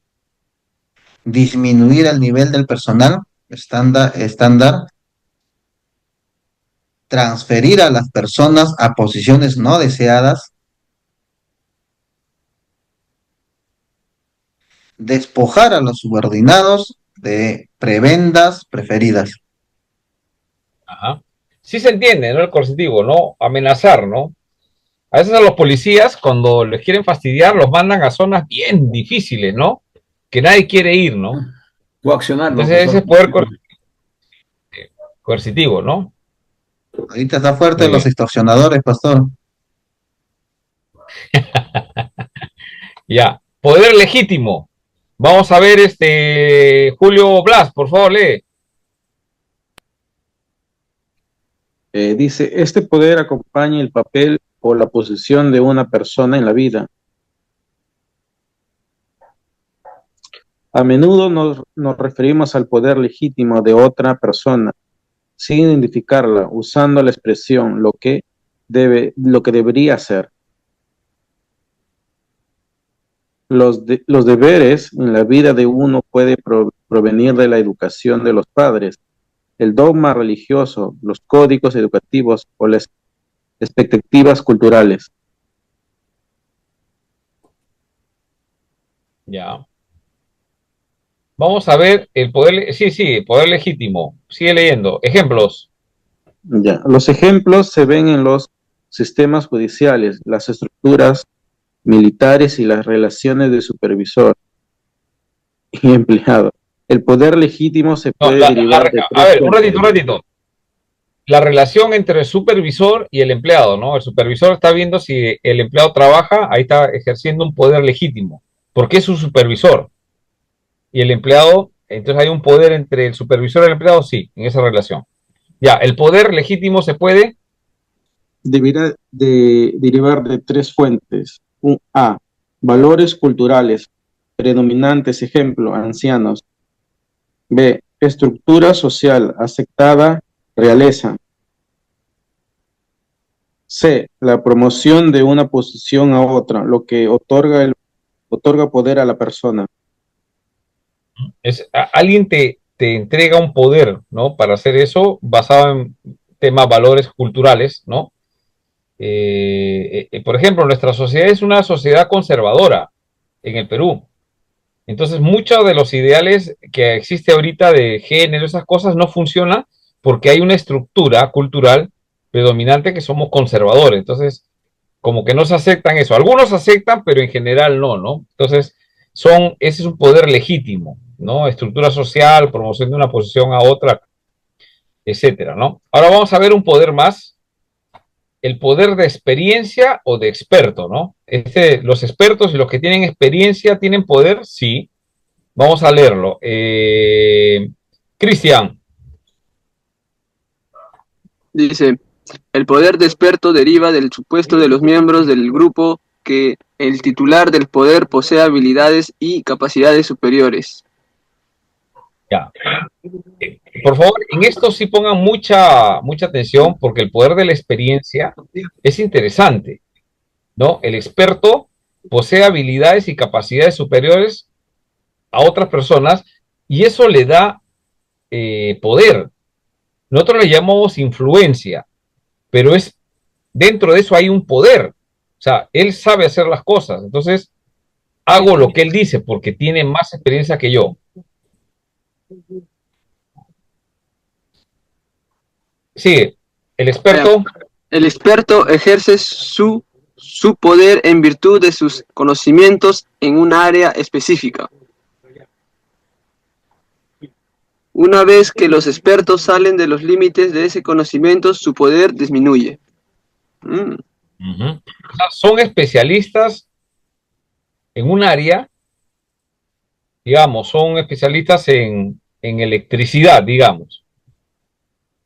disminuir el nivel del personal estándar, transferir a las personas a posiciones no deseadas, despojar a los subordinados de prebendas preferidas. Ajá. Sí se entiende, ¿no? El coercitivo, ¿no? Amenazar, ¿no? A veces a los policías, cuando les quieren fastidiar, los mandan a zonas bien difíciles, ¿no? Que nadie quiere ir, ¿no? Coaccionarlo, Entonces ese pastor. es poder coercitivo, ¿no? Ahorita está fuerte Muy los bien. extorsionadores, pastor. Ya. Poder legítimo. Vamos a ver Julio Blas, por favor, lee. Dice, este poder acompaña el papel o la posición de una persona en la vida. A menudo nos referimos al poder legítimo de otra persona, sin identificarla, usando la expresión lo que debería ser. Los deberes en la vida de uno puede provenir de la educación de los padres, el dogma religioso, los códigos educativos o las expectativas culturales. Ya. Vamos a ver el poder, sí, poder legítimo. Sigue leyendo. Ejemplos. Ya. Los ejemplos se ven en los sistemas judiciales, las estructuras militares y las relaciones de supervisor y empleado. El poder legítimo se No, puede derivar de a tres ver, fuentes. un ratito. La relación entre el supervisor y el empleado, ¿no? El supervisor está viendo si el empleado trabaja, ahí está ejerciendo un poder legítimo, porque es su supervisor. Y el empleado, entonces hay un poder entre el supervisor y el empleado, sí, en esa relación. Ya, el poder legítimo se puede. Deberá derivar de tres fuentes. A. Valores culturales predominantes, ejemplo, ancianos. B. Estructura social aceptada, realeza. C. La promoción de una posición a otra, lo que otorga poder a la persona. Alguien te entrega un poder, ¿no? Para hacer eso basado en temas, valores culturales, ¿no? Por ejemplo, nuestra sociedad es una sociedad conservadora en el Perú. Entonces, muchos de los ideales que existe ahorita de género, esas cosas no funcionan porque hay una estructura cultural predominante que somos conservadores. Entonces, como que no se aceptan eso. Algunos aceptan, pero en general no, ¿no? Entonces, ese es un poder legítimo, ¿no? Estructura social, promoción de una posición a otra, etcétera, ¿no? Ahora vamos a ver un poder más, el poder de experiencia o de experto, ¿no? Los expertos y los que tienen experiencia tienen poder, sí. Vamos a leerlo. Cristian. Dice, el poder de experto deriva del supuesto de los miembros del grupo que el titular del poder posee habilidades y capacidades superiores? Ya. Por favor, en esto sí pongan mucha atención porque el poder de la experiencia es interesante, ¿no? El experto posee habilidades y capacidades superiores a otras personas y eso le da poder. Nosotros le llamamos influencia, pero es dentro de eso hay un poder. O sea, él sabe hacer las cosas. Entonces, hago lo que él dice porque tiene más experiencia que yo. Sigue. El experto. El experto ejerce su poder en virtud de sus conocimientos en un área específica. Una vez que los expertos salen de los límites de ese conocimiento, su poder disminuye. O sea, son especialistas en un área, digamos, son especialistas en electricidad, digamos.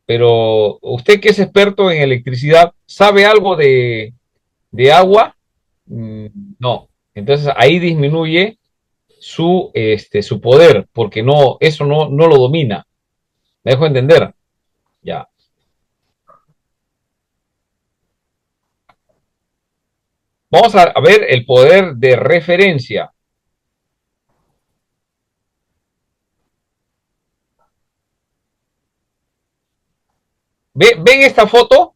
Pero usted que es experto en electricidad, ¿sabe algo de agua? No. Entonces ahí disminuye su poder, porque eso no lo domina. ¿Me dejo entender? Ya. Vamos a ver el poder de referencia. ¿Ven esta foto?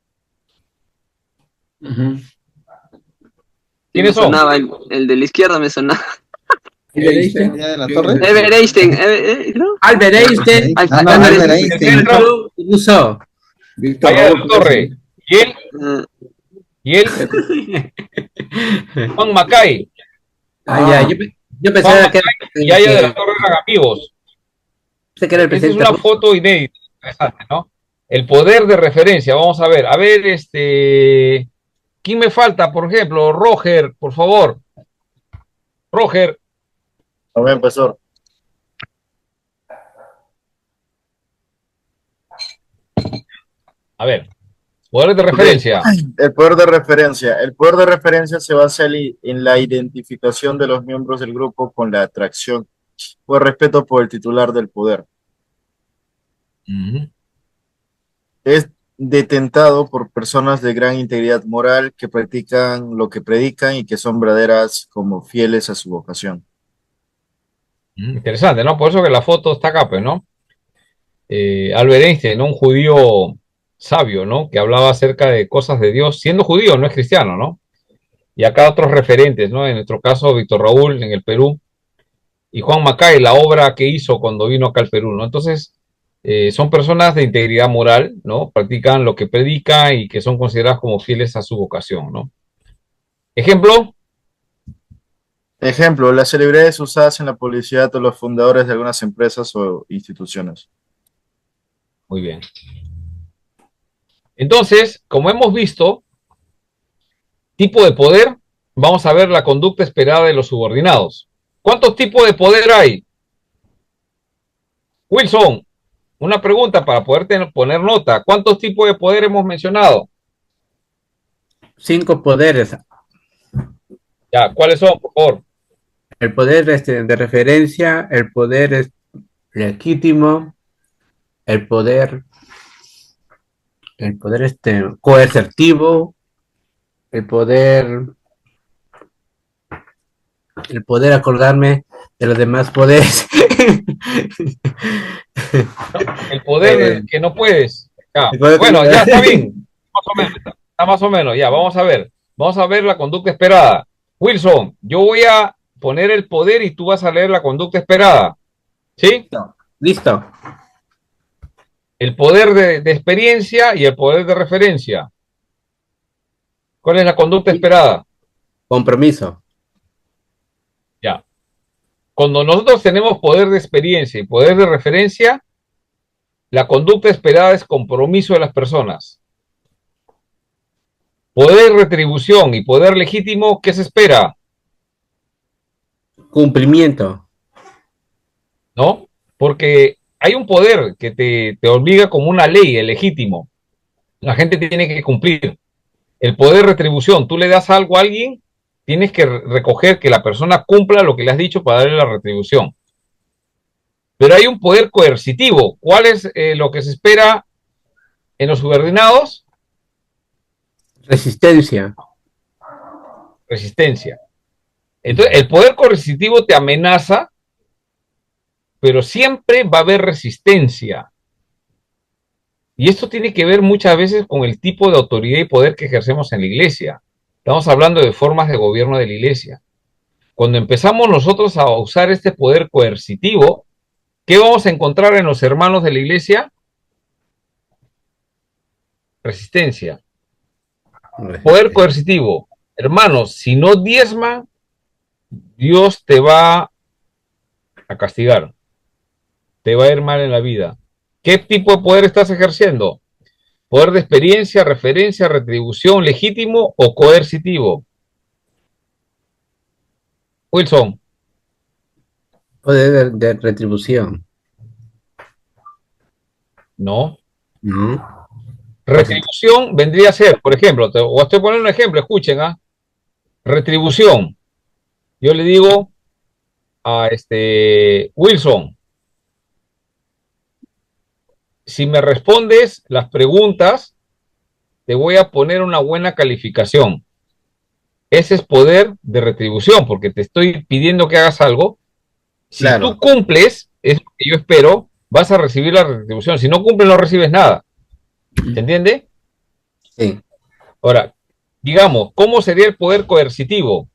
¿Quiénes son? El de la izquierda me sonaba. ¿Idea de la torre? Albert Einstein. ¿No? Albert Einstein. Albert Einstein. Uso. Víctor Allá de Raúl la torre. ¿Y él? Juan Macay. Yo pensaba que Y allá de la torre eran amigos. era el Esa es presidente. una foto inédita, interesante, ¿no? El poder de referencia, vamos a ver. A ver, ¿quién me falta? Por ejemplo, Roger, por favor. Roger. A ver, profesor. A ver, poder de referencia. El poder de referencia. El poder de referencia se basa en la identificación de los miembros del grupo con la atracción o el respeto por el titular del poder. Es detentado por personas de gran integridad moral que practican lo que predican y que son verdaderas como fieles a su vocación. Interesante, ¿no? Por eso que la foto está acá, pues, ¿no? Albert Einstein, ¿no? Un judío sabio, ¿no? Que hablaba acerca de cosas de Dios, siendo judío, no es cristiano, ¿no? Y acá otros referentes, ¿no? En nuestro caso, Víctor Raúl en el Perú y Juan Macay, la obra que hizo cuando vino acá al Perú, ¿no? Entonces, son personas de integridad moral, ¿no? Practican lo que predican y que son consideradas como fieles a su vocación, ¿no? Ejemplo. Ejemplo, las celebridades usadas en la publicidad o los fundadores de algunas empresas o instituciones. Muy bien. Entonces, como hemos visto, tipo de poder, vamos a ver la conducta esperada de los subordinados. ¿Cuántos tipos de poder hay? Wilson, una pregunta para poder poner nota. ¿Cuántos tipos de poder hemos mencionado? 5 poderes. Ya, ¿cuáles son, por favor? El poder de referencia, el poder legítimo, el poder coercitivo, el poder acordarme de los demás poderes. El poder que no puedes. Ya. Bueno, ya está bien. Más o menos, está más o menos. Ya, vamos a ver. Vamos a ver la conducta esperada. Wilson, yo voy a poner el poder y tú vas a leer la conducta esperada. ¿Sí? Listo. El poder de experiencia y el poder de referencia. ¿Cuál es la conducta esperada? Compromiso. Ya. Cuando nosotros tenemos poder de experiencia y poder de referencia, la conducta esperada es compromiso de las personas. Poder de retribución y poder legítimo, ¿qué se espera? Cumplimiento. ¿No? Porque hay un poder que te obliga como una ley, el legítimo. La gente tiene que cumplir. El poder de retribución, tú le das algo a alguien, Tienes que recoger que la persona cumpla lo que le has dicho para darle la retribución. Pero hay un poder coercitivo. ¿Cuál es lo que se espera en los subordinados? Resistencia. Resistencia. Entonces, el poder coercitivo te amenaza, pero siempre va a haber resistencia. Y esto tiene que ver muchas veces con el tipo de autoridad y poder que ejercemos en la iglesia. Estamos hablando de formas de gobierno de la iglesia. Cuando empezamos nosotros a usar este poder coercitivo, ¿qué vamos a encontrar en los hermanos de la iglesia? Resistencia. Poder coercitivo. Hermanos, si no diezma, Dios te va a castigar. Te va a ir mal en la vida. ¿Qué tipo de poder estás ejerciendo? ¿Poder de experiencia, referencia, retribución, legítimo o coercitivo? Wilson. Poder de retribución. No. ¿No? Retribución vendría a ser, por ejemplo, o estoy poniendo un ejemplo, escuchen, retribución. Yo le digo a Wilson, si me respondes las preguntas, te voy a poner una buena calificación. Ese es poder de retribución, porque te estoy pidiendo que hagas algo. Si Claro. tú cumples, es lo que yo espero, vas a recibir la retribución. Si no cumples, no recibes nada. ¿Se entiende? Sí. Ahora, digamos, ¿cómo sería el poder coercitivo?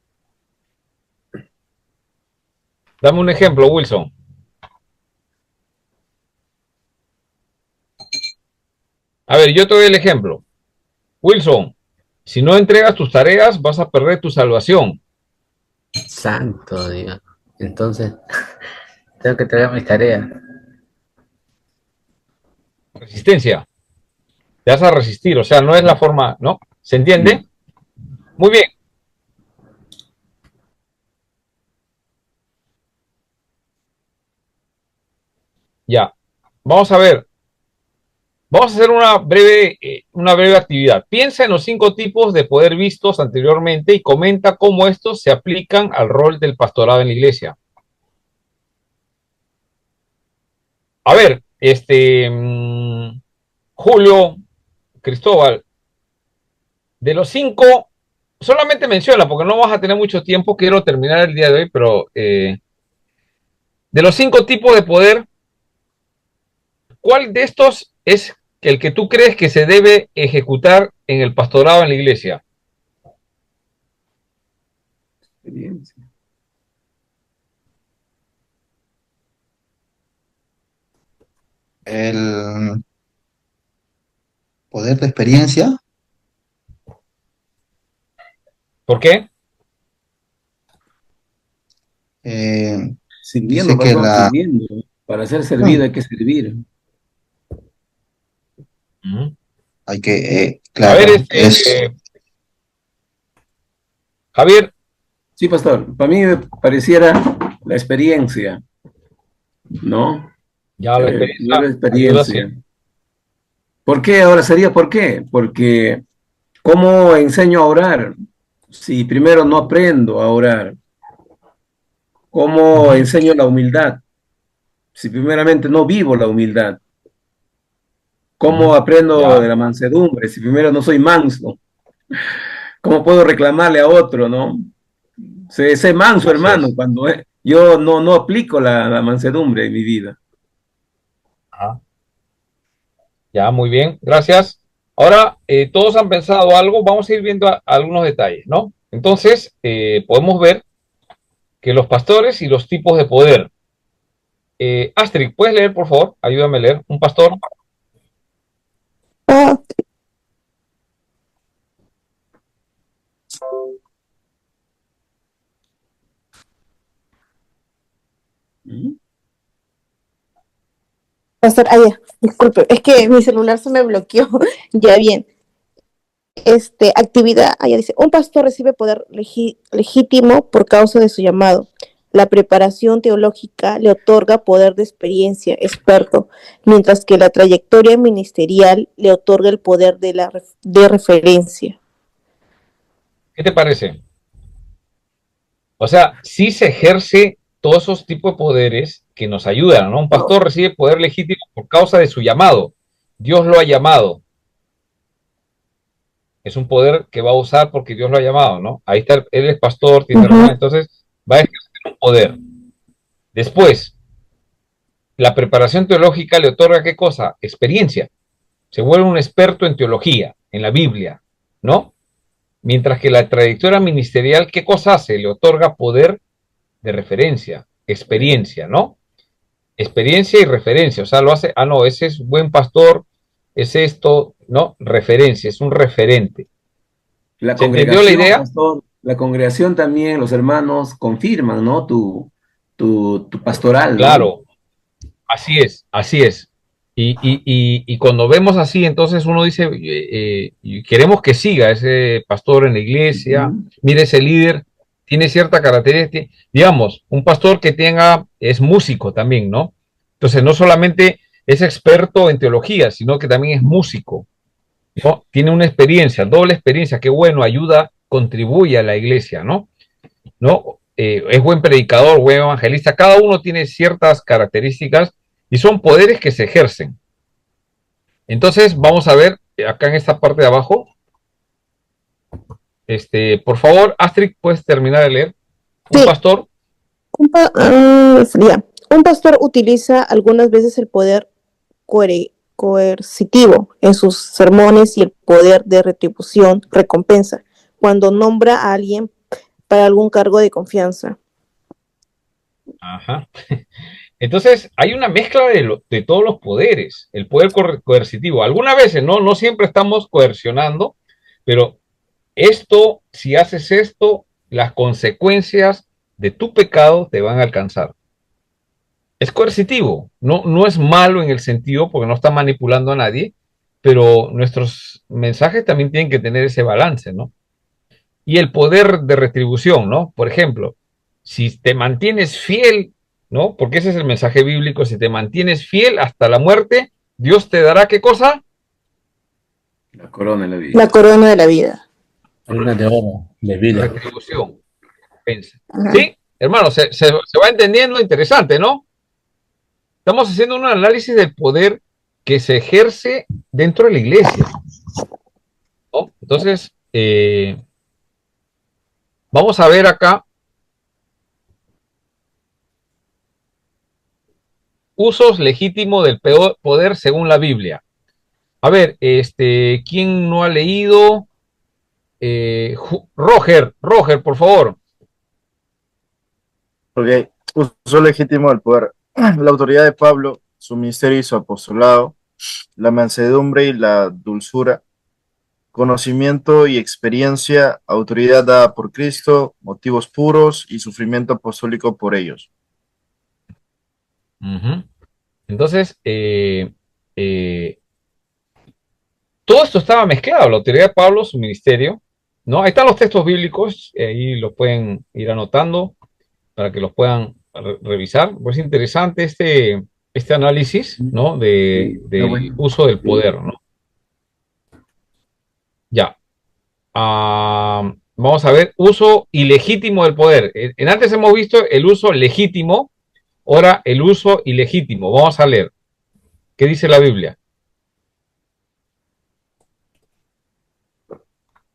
Dame un ejemplo, Wilson. A ver, yo te doy el ejemplo. Wilson, si no entregas tus tareas, vas a perder tu salvación. Santo Dios. Entonces, tengo que traer mis tareas. Resistencia. Te vas a resistir, o sea, no es la forma, ¿no? ¿Se entiende? Muy bien. Ya. Vamos a ver. Vamos a hacer una breve actividad. Piensa en los 5 tipos de poder vistos anteriormente y comenta cómo estos se aplican al rol del pastorado en la iglesia. A ver, Julio, Cristóbal, de los 5, solamente menciona, porque no vas a tener mucho tiempo, quiero terminar el día de hoy, pero de los 5 tipos de poder, ¿cuál de estos es el que tú crees que se debe ejecutar en el pastorado en la iglesia? Experiencia. El poder de experiencia. ¿Por qué? Sirviendo, Dice que pastor, la... sirviendo. Para ser servido hay que servir. Hay que, A claro, ver, es... Javier. Sí, pastor. Para mí me pareciera la experiencia, ¿no? Ya la Tener experiencia ayuda, sí. experiencia. ¿Por qué? Ahora sería ¿por qué? Porque ¿cómo enseño a orar si primero no aprendo a orar? ¿Cómo enseño la humildad si primeramente no vivo la humildad? ¿Cómo aprendo Ya. de la mansedumbre si primero no soy manso? ¿Cómo puedo reclamarle a otro, no? Sé manso, Así hermano, es. cuando yo no aplico la mansedumbre en mi vida. Ajá. Ya, muy bien, gracias. Ahora, todos han pensado algo, vamos a ir viendo algunos detalles, ¿no? Entonces, podemos ver que los pastores y los tipos de poder. Astrid, ¿puedes leer, por favor? Ayúdame a leer. Un pastor. Ah, ¿Mm? pastor, ya, disculpe, es que mi celular se me bloqueó. Ya bien. Actividad, ya dice, un pastor recibe poder legítimo por causa de su llamado. La preparación teológica le otorga poder de experiencia, experto, mientras que la trayectoria ministerial le otorga el poder de referencia. ¿Qué te parece? O sea, sí se ejerce todos esos tipos de poderes que nos ayudan, ¿no? Un pastor recibe poder legítimo por causa de su llamado. Dios lo ha llamado. Es un poder que va a usar porque Dios lo ha llamado, ¿no? Ahí está, él es pastor, tiene hermano, entonces va a ejercer un poder. Después, la preparación teológica le otorga ¿qué cosa? Experiencia. Se vuelve un experto en teología, en la Biblia, ¿no? Mientras que la trayectoria ministerial, ¿qué cosa hace? Le otorga poder de referencia, experiencia, ¿no? Experiencia y referencia, o sea, lo hace, no, ese es buen pastor, es esto, ¿no? Referencia, es un referente. La ¿Se entendió la congregación, idea? pastor, la congregación también, los hermanos confirman, ¿no? Tu pastoral, ¿no? Claro, así es, así es. Y cuando vemos así, entonces uno dice, y queremos que siga ese pastor en la iglesia, Ujú. mire ese líder, tiene cierta característica, digamos, un pastor que tenga, es músico también, ¿no? Entonces no solamente es experto en teología, sino que también es músico, ¿no? Tiene una experiencia, doble experiencia, qué bueno, ayuda, contribuye a la iglesia, ¿no? ¿No? Es buen predicador, buen evangelista, cada uno tiene ciertas características y son poderes que se ejercen. Entonces, vamos a ver acá en esta parte de abajo. Por favor, Astrid, ¿puedes terminar de leer? Un Sí, pastor. ya. Un pastor utiliza algunas veces el poder coercitivo en sus sermones y el poder de retribución, recompensa, cuando nombra a alguien para algún cargo de confianza. Ajá. Entonces, hay una mezcla de todos los poderes, el poder coercitivo. Algunas veces, ¿no? No siempre estamos coercionando, pero esto, si haces esto, las consecuencias de tu pecado te van a alcanzar. Es coercitivo, no es malo en el sentido porque no está manipulando a nadie, pero nuestros mensajes también tienen que tener ese balance, ¿no? Y el poder de retribución, ¿no? Por ejemplo, si te mantienes fiel, ¿no? Porque ese es el mensaje bíblico, si te mantienes fiel hasta la muerte, Dios te dará ¿qué cosa? La corona de la vida. La corona de la vida. Corona de oro, de vida. Retribución. Pensa. Ajá. ¿Sí? Hermano, se va entendiendo interesante, ¿no? Estamos haciendo un análisis del poder que se ejerce dentro de la iglesia, ¿no? Entonces, vamos a ver acá usos legítimos del poder según la Biblia. A ver, ¿quién no ha leído? Roger, por favor. Porque uso legítimo del poder. La autoridad de Pablo, su ministerio y su apostolado, la mansedumbre y la dulzura, conocimiento y experiencia, autoridad dada por Cristo, motivos puros y sufrimiento apostólico por ellos. Uh-huh. Entonces, todo esto estaba mezclado, la autoridad de Pablo, su ministerio, ¿no? Ahí están los textos bíblicos, ahí los pueden ir anotando para que los puedan revisar. Pues es interesante este análisis, ¿no? Del Bueno. uso del poder, ¿no? Ya. Vamos a ver, uso ilegítimo del poder. En antes hemos visto el uso legítimo, ahora el uso ilegítimo. Vamos a leer. ¿Qué dice la Biblia?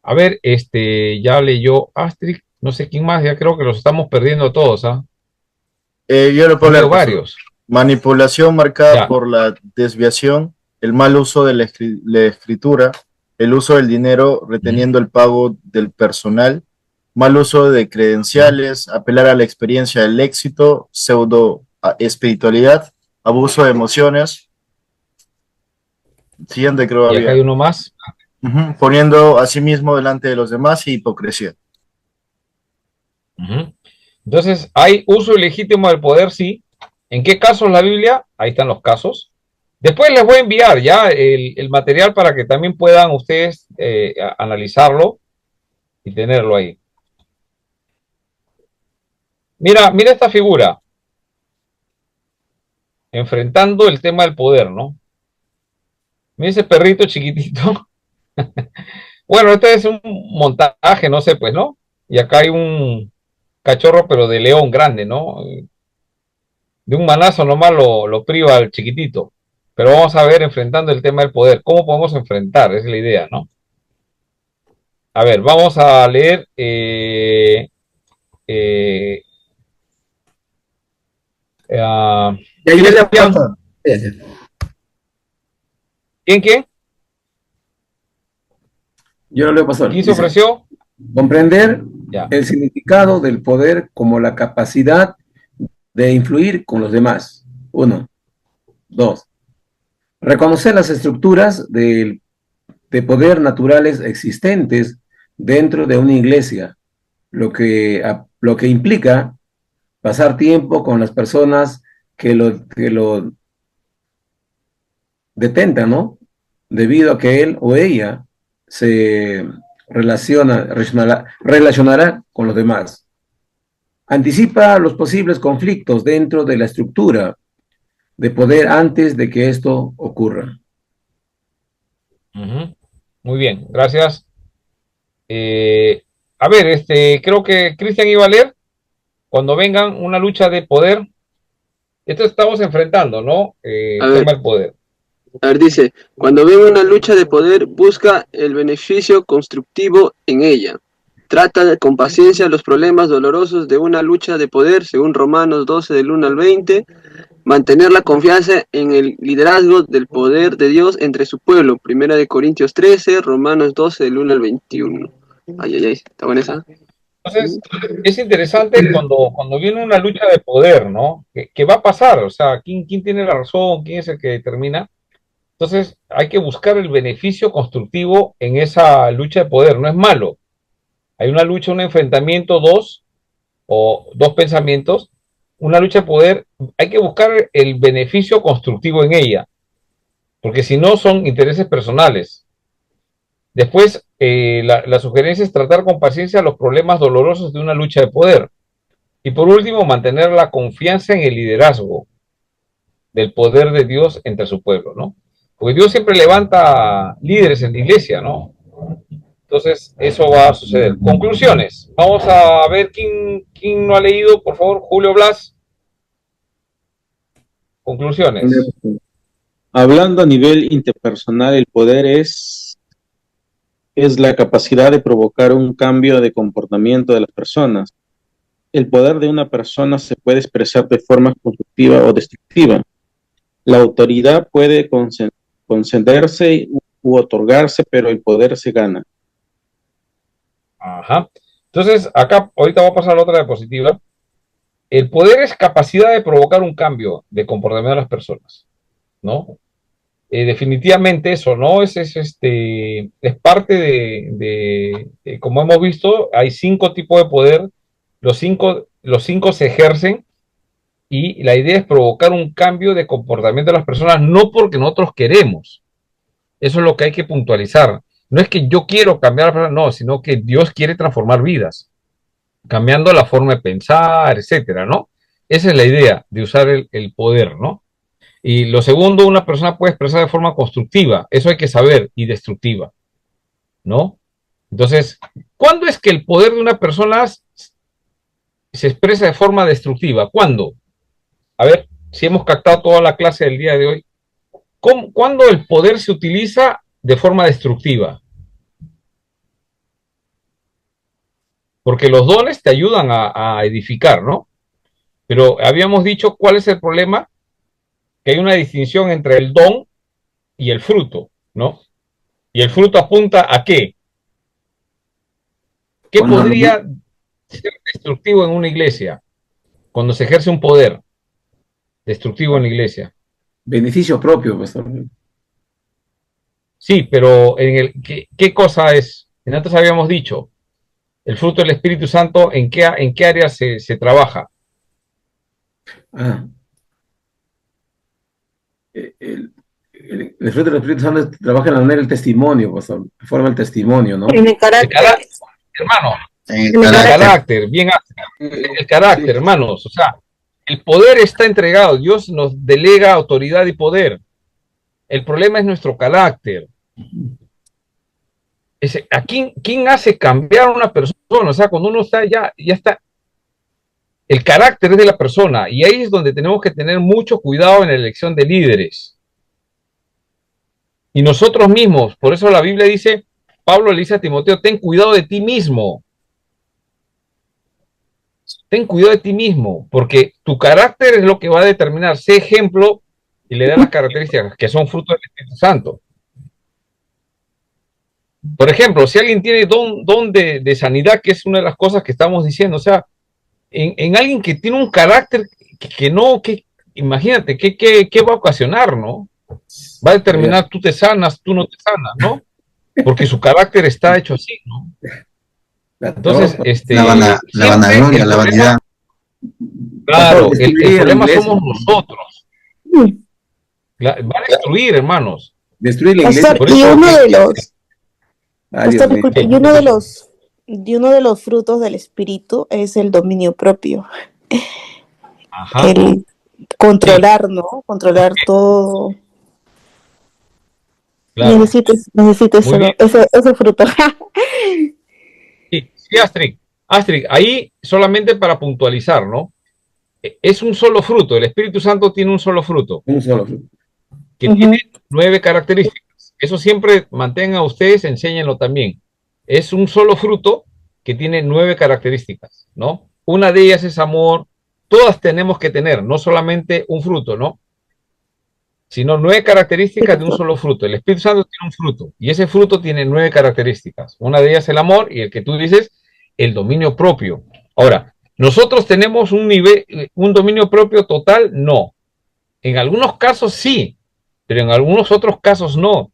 A ver, ya leyó Astrid, no sé quién más, ya creo que los estamos perdiendo todos, ¿ah? Yo lo puedo leer, varios. Manipulación marcada Ya. por la desviación, el mal uso de la escritura, el uso del dinero reteniendo el pago del personal, mal uso de credenciales, apelar a la experiencia del éxito, pseudo espiritualidad, abuso de emociones. Siguiente creo Y acá había. hay uno más. Poniendo a sí mismo delante de los demás y hipocresía. Entonces, ¿hay uso ilegítimo del poder? Sí. ¿En qué casos la Biblia? Ahí están los casos. Después les voy a enviar ya el material para que también puedan ustedes analizarlo y tenerlo ahí. Mira esta figura. Enfrentando el tema del poder, ¿no? Mira ese perrito chiquitito. Bueno, este es un montaje, no sé, pues, ¿no? Y acá hay cachorro, pero de león grande, ¿no? De un manazo nomás lo priva al chiquitito. Pero vamos a ver enfrentando el tema del poder. ¿Cómo podemos enfrentar? Esa es la idea, ¿no? A ver, vamos a leer eh, ah, Ya, yo le Cristian. paso. ¿Quién? Yo lo leo, pastor. ¿Quién se Dice, ofreció? comprender Ya. el significado del poder como la capacidad de influir con los demás. 1. 2. Reconocer las estructuras de poder naturales existentes dentro de una iglesia, lo que implica pasar tiempo con las personas que lo detentan, ¿no? Debido a que él o ella se relacionará con los demás. Anticipa los posibles conflictos dentro de la estructura de poder antes de que esto ocurra. Muy bien, gracias. A ver, creo que Cristian iba a leer. Cuando vengan una lucha de poder, esto estamos enfrentando, ¿no? El tema del poder. A ver, dice, cuando venga una lucha de poder, busca el beneficio constructivo en ella. Trata con paciencia los problemas dolorosos de una lucha de poder, según Romanos 12, del 1 al 20. Mantener la confianza en el liderazgo del poder de Dios entre su pueblo. Primera de Corintios 13, Romanos 12, del 1 al 21. Ay, está buena esa. Entonces, es interesante cuando viene una lucha de poder, ¿no? ¿Qué va a pasar? O sea, ¿quién tiene la razón? ¿Quién es el que determina? Entonces, hay que buscar el beneficio constructivo en esa lucha de poder. No es malo. Hay una lucha, un enfrentamiento, dos pensamientos. Una lucha de poder, hay que buscar el beneficio constructivo en ella. Porque si no, son intereses personales. Después, la sugerencia es tratar con paciencia los problemas dolorosos de una lucha de poder. Y por último, mantener la confianza en el liderazgo del poder de Dios entre su pueblo, ¿no? Porque Dios siempre levanta líderes en la iglesia, ¿no? Entonces, eso va a suceder. Conclusiones. Vamos a ver quién no ha leído, por favor, Julio Blas. Conclusiones. Hablando a nivel interpersonal, el poder es la capacidad de provocar un cambio de comportamiento de las personas. El poder de una persona se puede expresar de forma constructiva o destructiva. La autoridad puede concederse u otorgarse, pero el poder se gana. Ajá. Entonces, acá, ahorita va a pasar la otra diapositiva. El poder es capacidad de provocar un cambio de comportamiento de las personas, ¿no? Definitivamente eso, ¿no? Es parte como hemos visto, hay 5 tipos de poder, los cinco se ejercen y la idea es provocar un cambio de comportamiento de las personas, no porque nosotros queremos. Eso es lo que hay que puntualizar. No es que yo quiero cambiar, no, sino que Dios quiere transformar vidas, cambiando la forma de pensar, etcétera, ¿no? Esa es la idea de usar el poder, ¿no? Y lo segundo, una persona puede expresar de forma constructiva, eso hay que saber, y destructiva, ¿no? Entonces, ¿cuándo es que el poder de una persona se expresa de forma destructiva? ¿Cuándo? A ver, si hemos captado toda la clase del día de hoy, ¿cuándo el poder se utiliza de forma destructiva? Porque los dones te ayudan a edificar, ¿no? Pero habíamos dicho cuál es el problema, que hay una distinción entre el don y el fruto, ¿no? Y el fruto apunta a qué? ¿Qué podría ser destructivo en una iglesia cuando se ejerce un poder destructivo en la iglesia? Beneficio propio, pastor. Sí, pero ¿qué cosa es? Antes habíamos dicho, el fruto del Espíritu Santo, ¿en qué área se trabaja? El fruto del Espíritu Santo trabaja en la manera del testimonio, pastor, forma el testimonio, ¿no? En el carácter. Hermano, El el carácter. carácter, bien, el carácter, hermanos, o sea, el poder está entregado, Dios nos delega autoridad y poder. El problema es nuestro carácter. ¿A quién hace cambiar a una persona? O sea, cuando uno está ya está el carácter es de la persona, y ahí es donde tenemos que tener mucho cuidado en la elección de líderes. Y nosotros mismos, por eso la Biblia dice, Pablo le dice a Timoteo, ten cuidado de ti mismo. Ten cuidado de ti mismo, porque tu carácter es lo que va a determinar. Sé ejemplo y le da las características que son fruto del Espíritu Santo. Por ejemplo, si alguien tiene don de sanidad, que es una de las cosas que estamos diciendo, o sea, en alguien que tiene un carácter que imagínate, ¿qué va a ocasionar, no? Va a determinar, tú te sanas, tú no te sanas, ¿no? Porque su carácter está hecho así, ¿no? Entonces, la vanagloria, la vanidad. Claro, el problema somos nosotros. Va a destruir, hermanos. Destruir la iglesia. Pastor, y uno de los... Pastor, disculpe, y uno de los frutos del Espíritu es el dominio propio. Ajá. El controlar, ¿no? Controlar todo. Claro. Necesito ese fruto. Sí, Astrid, ahí solamente para puntualizar, ¿no? Es un solo fruto, el Espíritu Santo tiene un solo fruto. Un solo fruto. Que tiene 9 características. Eso siempre mantengan ustedes, enséñenlo también. Es un solo fruto que tiene 9 características, ¿no? Una de ellas es amor. Todas tenemos que tener, no solamente un fruto, ¿no? Sino 9 características de un solo fruto. El Espíritu Santo tiene un fruto y ese fruto tiene 9 características. Una de ellas es el amor y el que tú dices, el dominio propio. Ahora, ¿nosotros tenemos un dominio propio total? No. En algunos casos sí, pero en algunos otros casos no.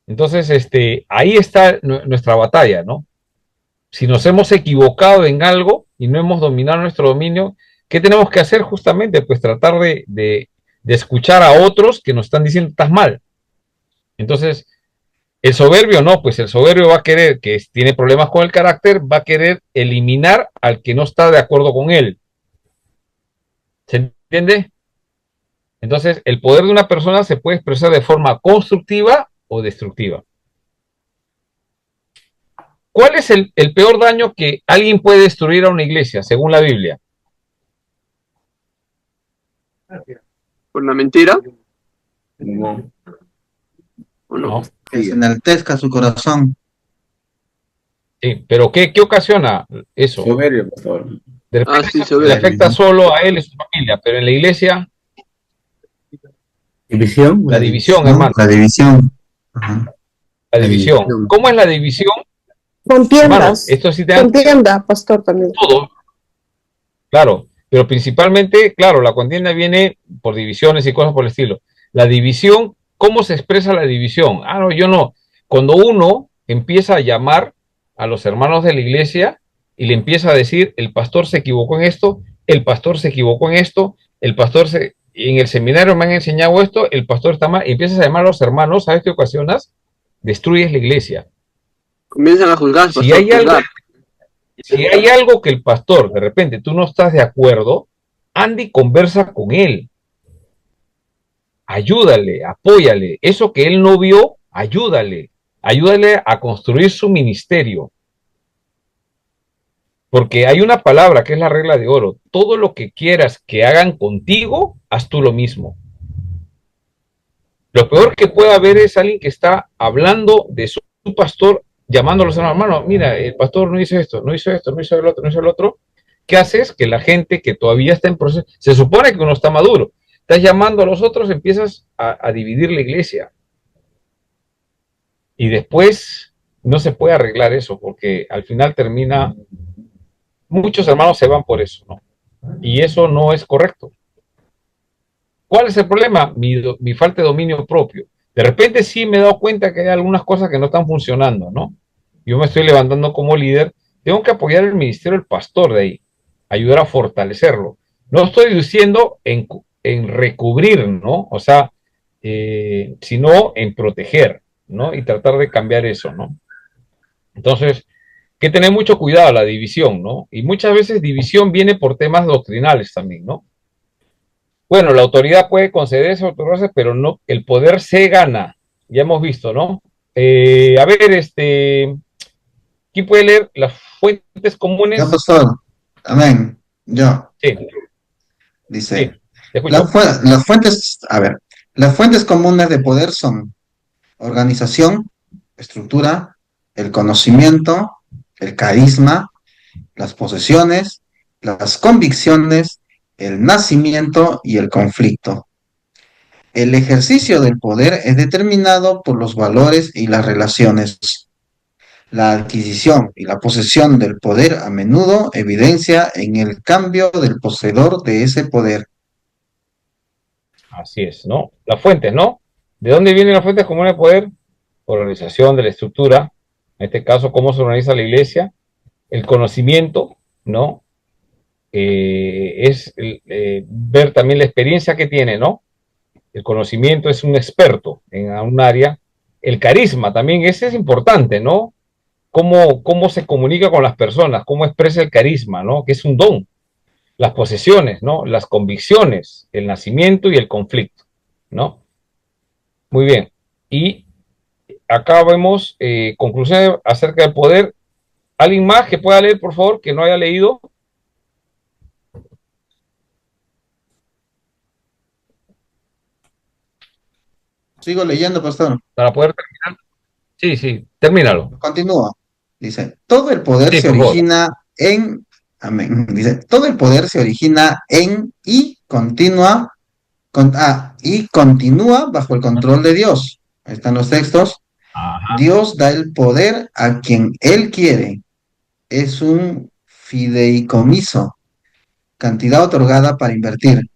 Entonces, ahí está nuestra batalla, ¿no? Si nos hemos equivocado en algo y no hemos dominado nuestro dominio, ¿qué tenemos que hacer justamente? Pues tratar de escuchar a otros que nos están diciendo estás mal. Entonces, el soberbio no, pues el soberbio va a querer, que tiene problemas con el carácter, va a querer eliminar al que no está de acuerdo con él. ¿Se entiende? Entonces, el poder de una persona se puede expresar de forma constructiva o destructiva. ¿Cuál es el peor daño que alguien puede destruir a una iglesia, según la Biblia? ¿Por la mentira? No. ¿O no? Que se enaltezca su corazón. Sí, pero ¿qué ocasiona eso? Soberbio, pastor. De repente Sí, le afecta solo a él y a su familia, pero en la iglesia... ¿División? La división, hermano. La división. Ajá. La división. ¿Cómo es la división? Contiendas. Hermano, esto sí te da Contienda, pastor, también. todo. Claro, pero principalmente, claro, la contienda viene por divisiones y cosas por el estilo. La división, ¿cómo se expresa la división? No, yo no. Cuando uno empieza a llamar a los hermanos de la iglesia y le empieza a decir, el pastor se equivocó en esto, el pastor se equivocó en esto, en el seminario me han enseñado esto, el pastor está mal, y empiezas a llamar a los hermanos, ¿sabes qué ocasionas? Destruyes la iglesia. Comienzan a juzgar, pastor, Si hay algo que el pastor, de repente, tú no estás de acuerdo, anda y conversa con él. Ayúdale, apóyale. Eso que él no vio, ayúdale. Ayúdale a construir su ministerio. Porque hay una palabra que es la regla de oro. Todo lo que quieras que hagan contigo, haz tú lo mismo. Lo peor que puede haber es alguien que está hablando de su pastor, llamándolos a los hermanos, mira, el pastor no hizo esto, no hizo esto, no hizo el otro, no hizo el otro. ¿Qué haces? Que la gente que todavía está en proceso, se supone que uno está maduro, estás llamando a los otros, empiezas a dividir la iglesia. Y después no se puede arreglar eso, porque al final termina, muchos hermanos se van por eso, ¿no? Y eso no es correcto. ¿Cuál es el problema? Mi falta de dominio propio. De repente sí me he dado cuenta que hay algunas cosas que no están funcionando, ¿no? Yo me estoy levantando como líder, tengo que apoyar el ministerio del pastor de ahí, ayudar a fortalecerlo. No estoy diciendo en recubrir, ¿no? O sea, sino en proteger, ¿no? Y tratar de cambiar eso, ¿no? Entonces, hay que tener mucho cuidado la división, ¿no? Y muchas veces división viene por temas doctrinales también, ¿no? Bueno, la autoridad puede conceder esas autoridades, pero no, el poder se gana. Ya hemos visto, ¿no? A ver, ¿quién puede leer las fuentes comunes? Ya, pastor. Amén. Yo, Sí, sí, dice, te escucho. las fuentes, a ver, las fuentes comunes de poder son organización, estructura, el conocimiento, el carisma, las posesiones, las convicciones, el nacimiento y el conflicto. El ejercicio del poder es determinado por los valores y las relaciones. La adquisición y la posesión del poder a menudo evidencia en el cambio del poseedor de ese poder. Así es, ¿no? Las fuentes, ¿no? ¿De dónde vienen las fuentes comunes de poder? Organización de la estructura, en este caso, cómo se organiza la iglesia, el conocimiento, ¿no? Ver también la experiencia que tiene, ¿no? El conocimiento es un experto en un área. El carisma también, ese es importante, ¿no? Cómo se comunica con las personas, cómo expresa el carisma, ¿no? Que es un don. Las posesiones, ¿no? Las convicciones, el nacimiento y el conflicto, ¿no? Muy bien. Y acá vemos conclusiones acerca del poder. ¿Alguien más que pueda leer, por favor, que no haya leído? Sigo leyendo, pastor. Para poder terminar. Sí, sí, termínalo. Continúa. Dice, todo el poder Sí, se por favor. origina en, amén. Dice, todo el poder se origina en y continúa bajo el control de Dios. Ahí están los textos. Ajá. Dios da el poder a quien Él quiere. Es un fideicomiso, cantidad otorgada para invertir,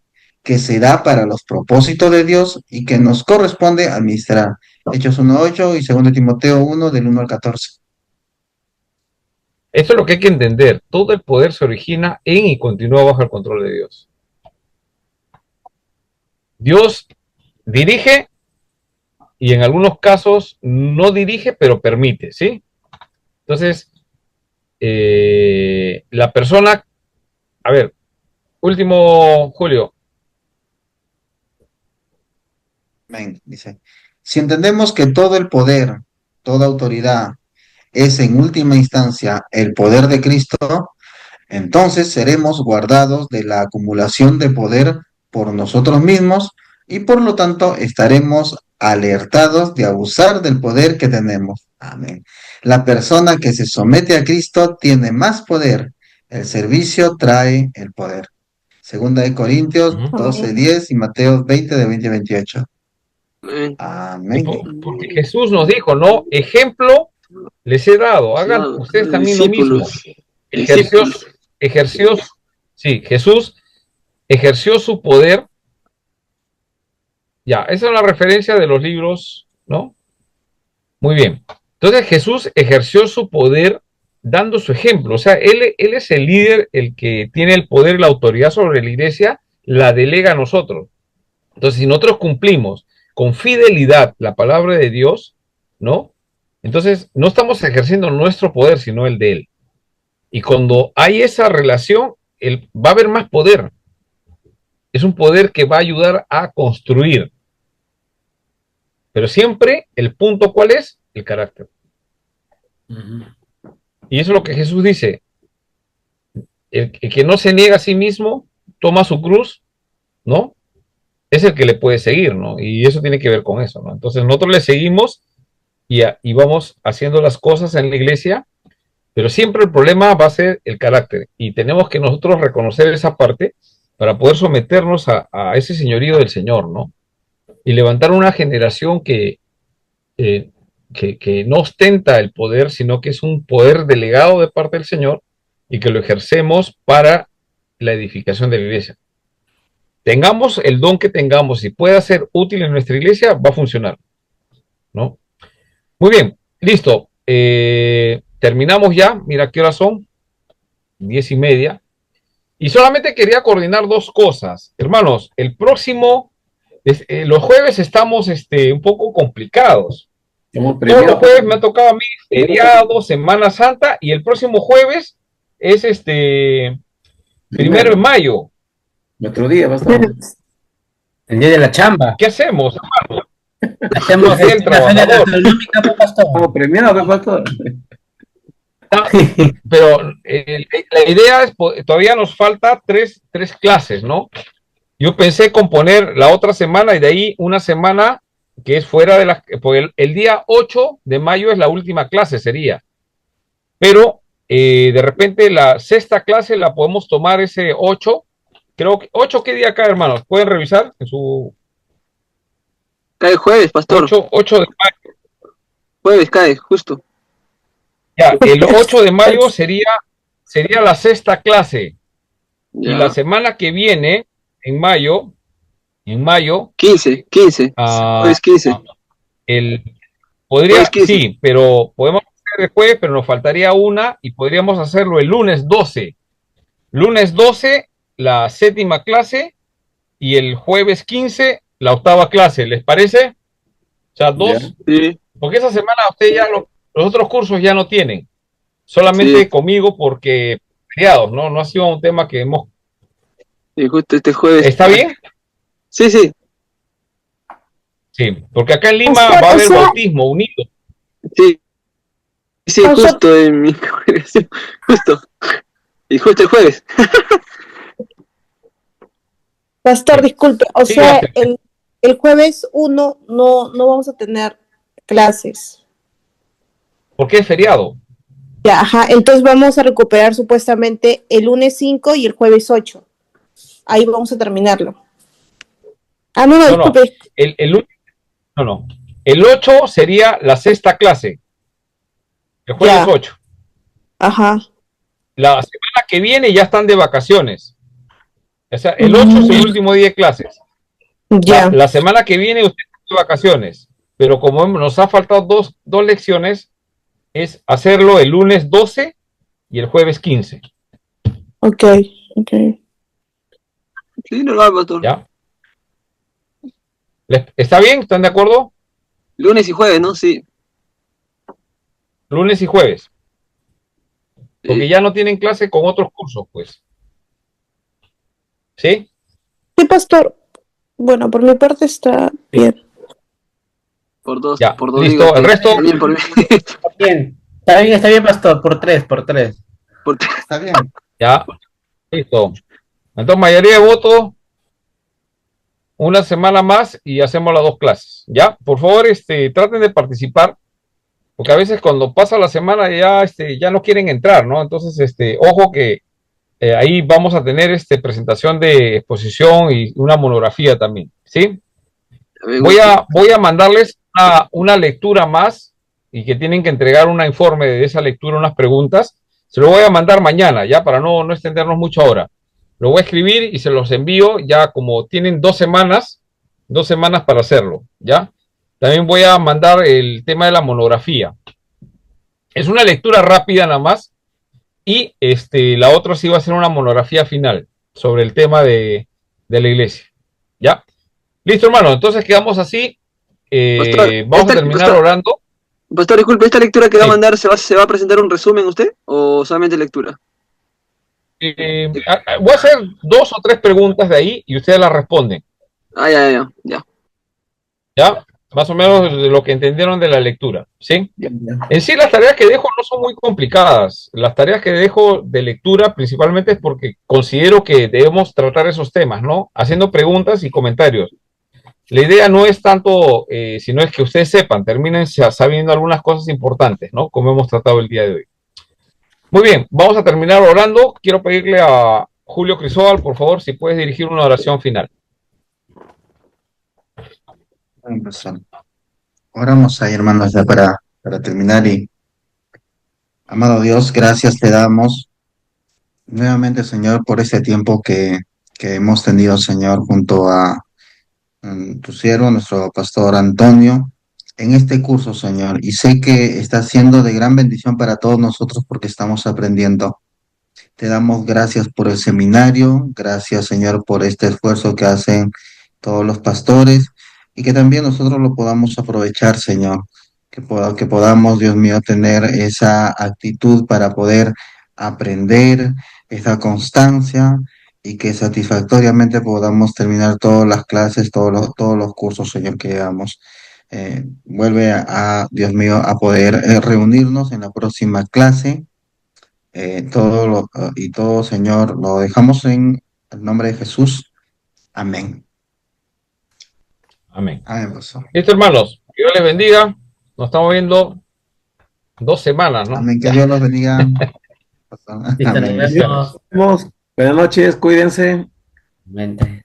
que se da para los propósitos de Dios y que nos corresponde administrar. Hechos 1:8 y 2 Timoteo 1 del 1 al 14. Esto es lo que hay que entender. Todo el poder se origina en y continúa bajo el control de Dios. Dios dirige y en algunos casos no dirige, pero permite, ¿sí? Entonces, la persona, a ver, último, Julio. Amén. Dice, si entendemos que todo el poder, toda autoridad es en última instancia el poder de Cristo, entonces seremos guardados de la acumulación de poder por nosotros mismos y por lo tanto estaremos alertados de abusar del poder que tenemos. Amén. La persona que se somete a Cristo tiene más poder. El servicio trae el poder. Segunda de Corintios Uh-huh. 12:10 y Mateo 20 de 20 a 28. Amén. Porque Jesús nos dijo, ¿no? Ejemplo les he dado, hagan ustedes también lo mismo. Jesús ejerció su poder. Ya, esa es la referencia de los libros, ¿no? Muy bien. Entonces Jesús ejerció su poder dando su ejemplo. O sea, él es el líder, el que tiene el poder y la autoridad sobre la iglesia, la delega a nosotros. Entonces, si nosotros cumplimos con fidelidad la palabra de Dios, ¿no? Entonces, no estamos ejerciendo nuestro poder, sino el de Él. Y cuando hay esa relación, va a haber más poder. Es un poder que va a ayudar a construir. Pero siempre el punto, ¿cuál es? El carácter. Y eso es lo que Jesús dice. El que no se niega a sí mismo, toma su cruz, ¿no? Es el que le puede seguir, ¿no? Y eso tiene que ver con eso, ¿no? Entonces nosotros le seguimos y vamos haciendo las cosas en la iglesia, pero siempre el problema va a ser el carácter. Y tenemos que nosotros reconocer esa parte para poder someternos a ese señorío del Señor, ¿no? Y levantar una generación que no ostenta el poder, sino que es un poder delegado de parte del Señor y que lo ejercemos para la edificación de la iglesia. Tengamos el don que tengamos y pueda ser útil en nuestra iglesia, va a funcionar, ¿no? Muy bien, listo. Terminamos ya. Mira qué horas son. 10:30. Y solamente quería coordinar dos cosas. Hermanos, el próximo, los jueves estamos un poco complicados. Todos los jueves me ha tocado a mí feriado, Semana Santa, y el próximo jueves es 1 de mayo. Nuestro día va a estar. El día de la chamba. ¿Qué hacemos, hermano? Hacemos el trabajador. Como premiado, pastor. Pero la idea es, todavía nos falta tres clases, ¿no? Yo pensé componer la otra semana y de ahí una semana que es fuera de la... Porque el día 8 de mayo es la última clase, sería. Pero de repente la sexta clase la podemos tomar ese 8. Creo que... ¿8 qué día cae, hermanos? ¿Pueden revisar en su... Cae jueves, pastor. 8 de mayo. Jueves cae, justo. Ya, el 8 de mayo sería la sexta clase. Ya. Y la semana que viene, en mayo, 15. Jueves 15. Podría, Jueves 15. sí, pero podemos hacer después, pero nos faltaría una y podríamos hacerlo el lunes 12. Lunes 12, la séptima clase y el jueves 15, la octava clase. ¿Les parece? O sea, dos. Sí. Porque esa semana usted ya los otros cursos ya no tienen. Solamente Sí. conmigo porque feriados, ¿no? No ha sido un tema que hemos... Y justo este jueves. ¿Está bien? Sí. Sí, porque acá en Lima Pastor, va a haber o sea- bautismo unido. Sí, Pastor- justo en mi congregación. Justo. Y justo el jueves. Pastor, disculpe, o Sí, sea, gracias. el jueves 1 no vamos a tener clases. Porque es feriado. Ya, ajá, entonces vamos a recuperar supuestamente el lunes 5 y el jueves 8. Ahí vamos a terminarlo. Ah, no, No. disculpe. No. El 8 sería la sexta clase. El jueves Ya. 8. Ajá. La semana que viene ya están de vacaciones. O sea, el 8 es el último día de clases. Ya. La semana que viene usted está de vacaciones. Pero como nos ha faltado dos lecciones, es hacerlo el lunes 12 y el jueves 15. Ok. Sí, normal, pastor. ¿Ya? ¿Está bien? ¿Están de acuerdo? Lunes y jueves, ¿no? Sí. Lunes y jueves. Porque Sí. ya no tienen clase con otros cursos, pues. ¿Sí? Sí, pastor. Bueno, por mi parte está bien. Por dos, Ya, por dos listo. digo, El resto, también por mí. Está bien, pastor, por tres. Por tres. Está bien. ya. Listo. Entonces, mayoría de votos, una semana más y hacemos las dos clases. ¿Ya? Por favor, traten de participar, porque a veces cuando pasa la semana ya no quieren entrar, ¿no? Entonces, ojo que ahí vamos a tener presentación de exposición y una monografía también, ¿sí? Voy a mandarles una lectura más y que tienen que entregar un informe de esa lectura, unas preguntas. Se lo voy a mandar mañana, ya, para no extendernos mucho ahora. Lo voy a escribir y se los envío ya como tienen 2 semanas para hacerlo, ¿ya? También voy a mandar el tema de la monografía. Es una lectura rápida nada más y la otra sí va a ser una monografía final sobre el tema de la iglesia, ¿ya? Listo, hermano, entonces quedamos así. Pastor, Vamos a terminar orando. Pastor, disculpe, ¿esta lectura que va a Sí. mandar se va a presentar un resumen usted o solamente lectura? Voy a hacer 2 o 3 preguntas de ahí y ustedes las responden, Ah, ya. ¿ya? Más o menos de lo que entendieron de la lectura, ¿sí? En sí, las tareas que dejo no son muy complicadas. Las tareas que dejo de lectura principalmente es porque considero que debemos tratar esos temas, ¿no? Haciendo preguntas y comentarios. La idea no es tanto, sino es que ustedes sepan, terminen sabiendo algunas cosas importantes, ¿no? Como hemos tratado el día de hoy. Muy bien, vamos a terminar orando. Quiero pedirle a Julio Crisóbal, por favor, si puedes dirigir una oración final. Oramos ahí, hermanos, ya para terminar. Y amado Dios, gracias te damos nuevamente, Señor, por este tiempo que hemos tenido, Señor, junto a tu siervo, nuestro pastor Antonio, en este curso, Señor. Y sé que está siendo de gran bendición para todos nosotros porque estamos aprendiendo. Te damos gracias por el seminario, gracias, Señor, por este esfuerzo que hacen todos los pastores y que también nosotros lo podamos aprovechar, Señor, que podamos, Dios mío, tener esa actitud para poder aprender, esa constancia y que satisfactoriamente podamos terminar todas las clases, todos los cursos, Señor, que hagamos. Vuelve Dios mío, a poder reunirnos en la próxima clase y todo, Señor, lo dejamos en el nombre de Jesús. Amén. Amén. Amén, pastor. Listo, hermanos. Que Dios les bendiga. Nos estamos viendo 2 semanas, ¿no? Amén. Que Dios los bendiga. Pastor. Listo, nos Amén. vemos. Buenas noches, cuídense. Mente.